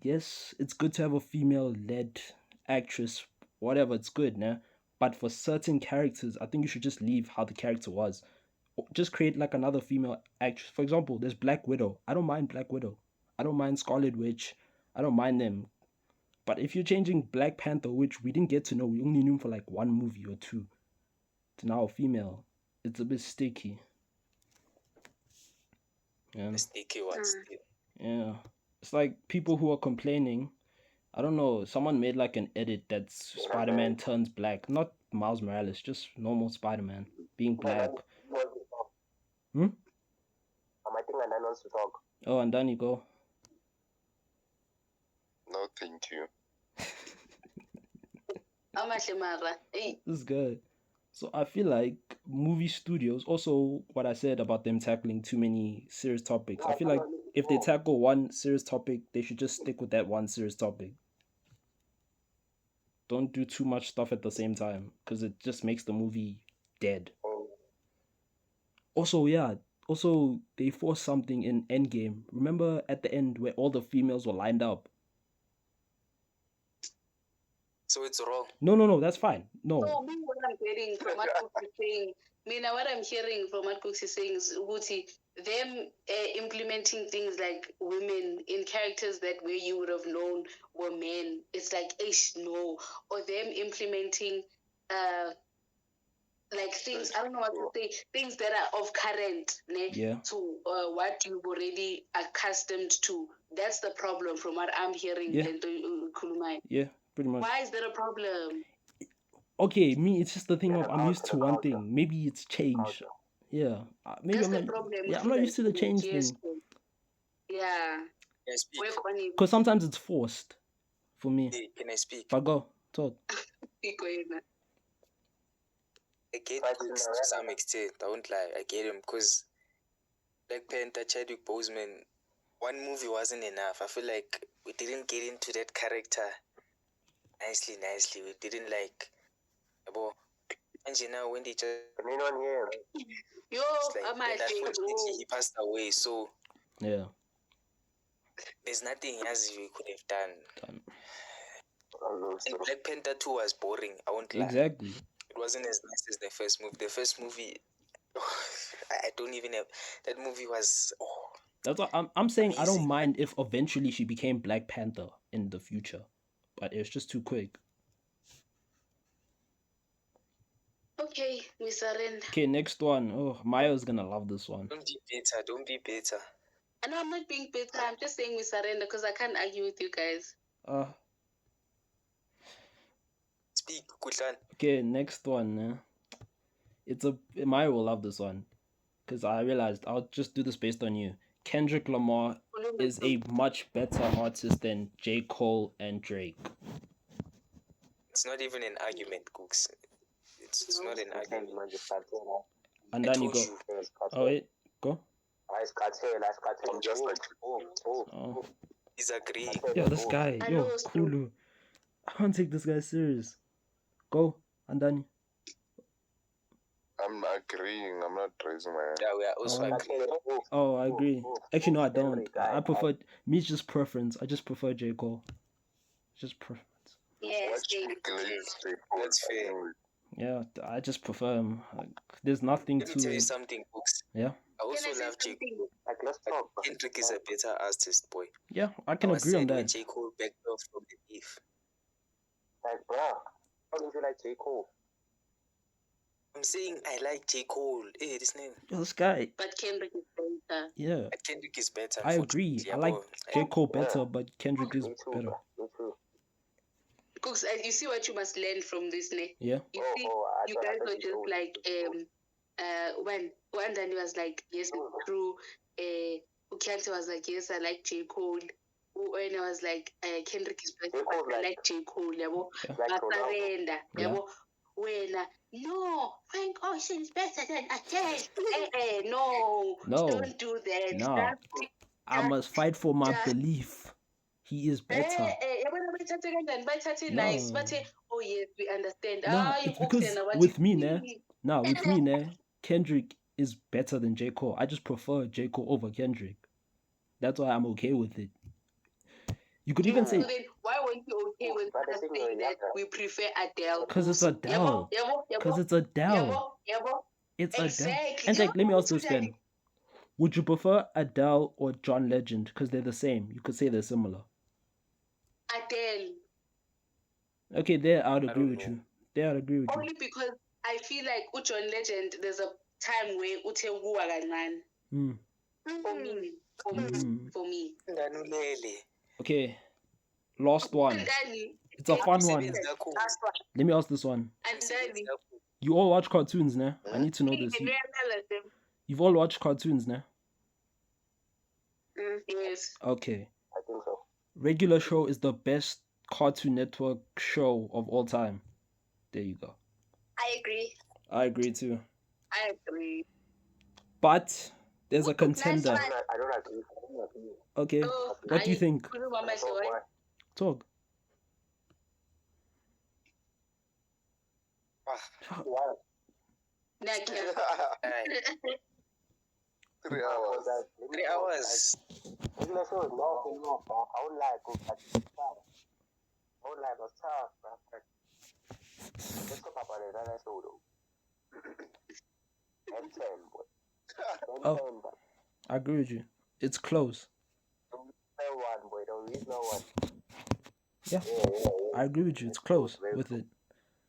yes, it's good to have a female-led actress, whatever, it's good, nah? But for certain characters, I think you should just leave how the character was. Just create like another female actress. For example, there's Black Widow. I don't mind Black Widow. I don't mind Scarlet Witch. I don't mind them. But if you're changing Black Panther, which we didn't get to know, we only knew him for like one movie or two, to now a female. it's a bit sticky. Yeah. The sticky ones. Yeah. It's like people who are complaining. I don't know. Someone made like an edit that's Spider-Man turns black. Not Miles Morales, just normal Spider-Man being black. Hmm? I think Anan wants to talk. Oh, and then you go. No, thank you. Amahle mara. Hey, This is good. So I feel like movie studios, also what I said about them tackling too many serious topics. I feel like if they tackle one serious topic, they should just stick with that one serious topic. Don't do too much stuff at the same time because it just makes the movie dead. Also, yeah. Also, they forced something in Endgame. Remember at the end where all the females were lined up? So it's wrong. No, that's fine. No. so me, what I'm hearing from what Cooks is saying, what I'm hearing from what Cooks is saying is Uguti, them implementing things like women in characters that where you would have known were men. It's like, no. Or them implementing like things, I don't know what to say, things that are of current Yeah. to what you've already accustomed to. That's the problem from what I'm hearing. Yeah. Kulumai. Yeah, pretty much. Why is that a problem? Okay, me, it's just the thing of I'm used to one thing. Maybe it's change. Yeah. Maybe That's I'm the not. problem. Yeah, I'm not used to the change Yes. thing. Yeah. Can I speak? Work on it. Because sometimes it's forced for me. Hey, can I speak? But go, talk. I get Cooks to some extent. I won't lie. I get him because Black Panther, Chadwick Boseman, one movie wasn't enough. I feel like we didn't get into that character nicely. We didn't like. And you know, when they just. Yo, Like, and unfortunately, he passed away. So Yeah. there's nothing else we could have done. And Black Panther 2 was boring. I won't lie. Exactly. It wasn't as nice as the first movie. The first movie, I don't even have. That movie was. That's what I'm saying. I don't amazing. mind if eventually she became Black Panther in the future, but it's just too quick. Okay, we surrender. Okay, next one. Oh, Maya's gonna love this one. Don't be bitter. I know I'm not being bitter. I'm just saying we surrender because I can't argue with you guys. Speak, Kutlan. Okay, next one. Maya will love this one because I realized I'll just do this based on you. Kendrick Lamar is a much better artist than J. Cole and Drake. It's not even an argument, Cooks. It's not an argument. And then you go. Oh wait, go. I'm just like, Oh, He's agreeing. yo, this guy, yo, Kulu. I can't take this guy serious. Go, and then. I'm agreeing. I'm not raising my hand. Yeah, we are also agreeing. Oh, I agree. Actually, no, I don't. I prefer. Me, it's just preference. I just prefer J. Cole. Just preference. Yes, That's fair. Yeah, I just prefer him. Like, there's nothing Let me tell you to. something, Cooks. Yeah. I also love J. Kendrick is a better artist, boy. Yeah, I can agree on When that. J. Cole backed off from the beef. Like, bro, how don't you like J. Cole? I'm saying I like J. Cole. Hey, this name. Yo, this guy. but Kendrick is better. Yeah, Kendrick is better. I agree. I like J. Cole better, Yeah. but Kendrick is Me too, better. bro. Me too. Cooks, you see what you must learn from this, ne? Yeah. You see, you guys were just like, when Danny was like, yes, it's true. Ukante was like, yes, I like J. Cole. When I was like, Kendrick is better, but I like J. Cole, yabo. Surrender, yabo. When no, Frank Ocean is better than Adele. No, don't do that. No. I must fight for my belief. He is better. Nice, but oh yes, we understand. Nah, it's because with me, Kendrick is better than J. Cole. I just prefer J. Cole over Kendrick. That's why I'm okay with it. You could even say, then why weren't you okay with us saying that we prefer Adele? because it's Adele. Because it's Adele. It's Adele. Exactly. And like, let me ask this then. Would you prefer Adele or John Legend? Because they're the same. You could say they're similar. Adele. Okay, there I would agree with you. There I'd agree with you. Only because I feel like John Legend, there's a time where uthe ukuwa kancane. Mm. For me. Nganulele. Okay, last one. Andani. It's a fun one. Imisebenzi yakho. Last one. Let me ask this one. Andani. You all watch cartoons, ne? I need to know this. You've all watched cartoons, ne? Yes. Okay. I think so. Regular Show is the best Cartoon Network show of all time. There you go. I agree. I agree too. I agree. But there's a contender. Nice one. I don't agree. Okay. Oh, What do you think? Talk. Why? Nakia. 3 hours. 3 hours. Regular Show is no, bro. I don't like it. I don't like it. It's tough, bro. Let's talk about it. That's all, though. And 10, boy. Oh, I agree with you. It's close. No one, boy. Don't read no one. Yeah. I agree with you. It's close with it.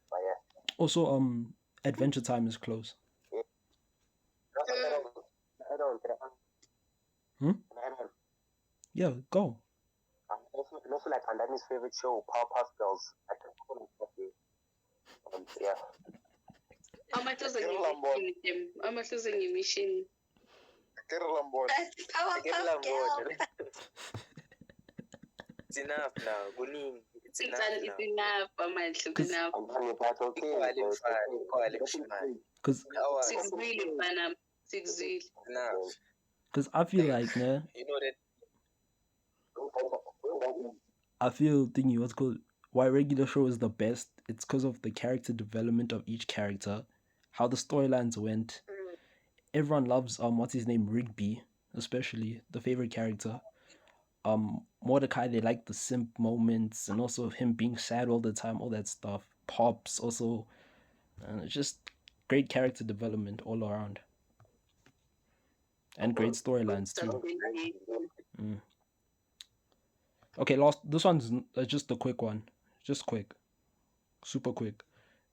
But yeah. Also, Adventure Time is close. I don't. Yeah, go. Also like Andani's favorite show, Powerpuff Girls. I can call it. Yeah. How much is a mission? That's Powerpuff Girl. It's enough now. Kuningi. It's enough now. It's enough. It's enough. Andani, that's okay. Because 6 million, man. 6 million. Enough. I feel like, nah, You know that. I feel thingy what's called why Regular Show is the best. It's because of the character development of each character, how the storylines went. Everyone loves what's his name, Rigby, especially the favorite character. Mordecai, they like the simp moments and also him being sad all the time, all that stuff. Pops also, and it's just great character development all around, and great storylines too. Okay, this one's just a quick one, just quick, super quick.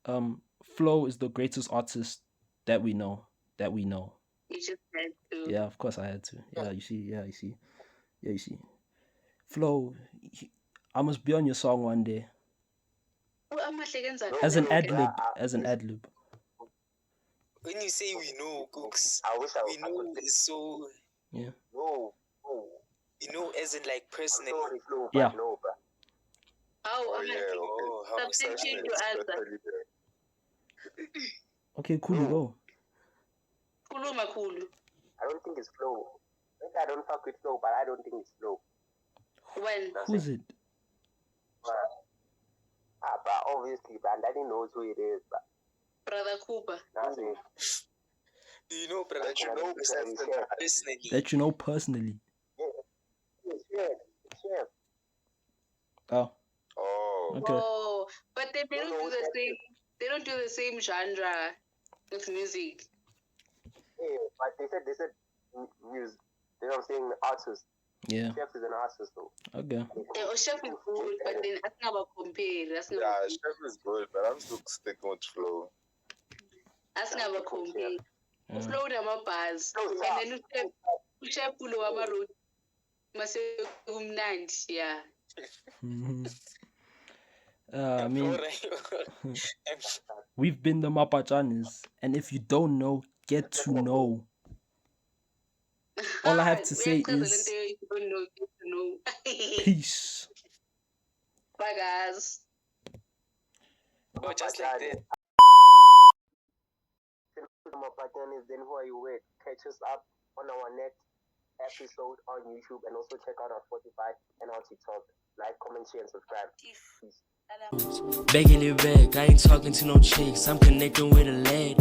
Flo is the greatest artist that we know. You just had to. Yeah, of course I had to. Yeah, you see. Flo, I must be on your song one day. As an ad lib. When you say we know, Cooks, I wish I we know is so. Yeah. No. You know, as in like personally. Yeah. No, bro. Oh, yeah, Oh, how substitute to answer. Okay, cool, you go. Kuluma kulu. I don't think it's Flo. I don't fuck with Flo, but I don't think it's Flo. When? Who's it? But obviously, but Daddy knows who it is. But Brother Cooper. nothing. Do you know, brother? That you know Personally. That you know personally. Yeah. Oh, Oh. okay. Oh, but they don't do the same. They don't do the same genre with music. Yeah, but they said music. You know what I'm saying? Artist. Yeah. Chef is an artist, though. Okay. The Chef is good, but then that's never compare. That's never. Yeah, Chef is good, but I'm still sticking with Flo. That's never compare. Yeah. Flow them up bars, and then Chef pull over road. Must yeah. I mean, we've been the Mapachanis, and if you don't know, get to know. All I have to say is peace. Bye, guys. Oh, just like that. Then who are you with? Catch us up on our next episode on YouTube, and also check out our Spotify and our TikTok. Like, comment, share, and subscribe. Peace. Begging it back, I ain't talking to no chicks, I'm connecting with a lady.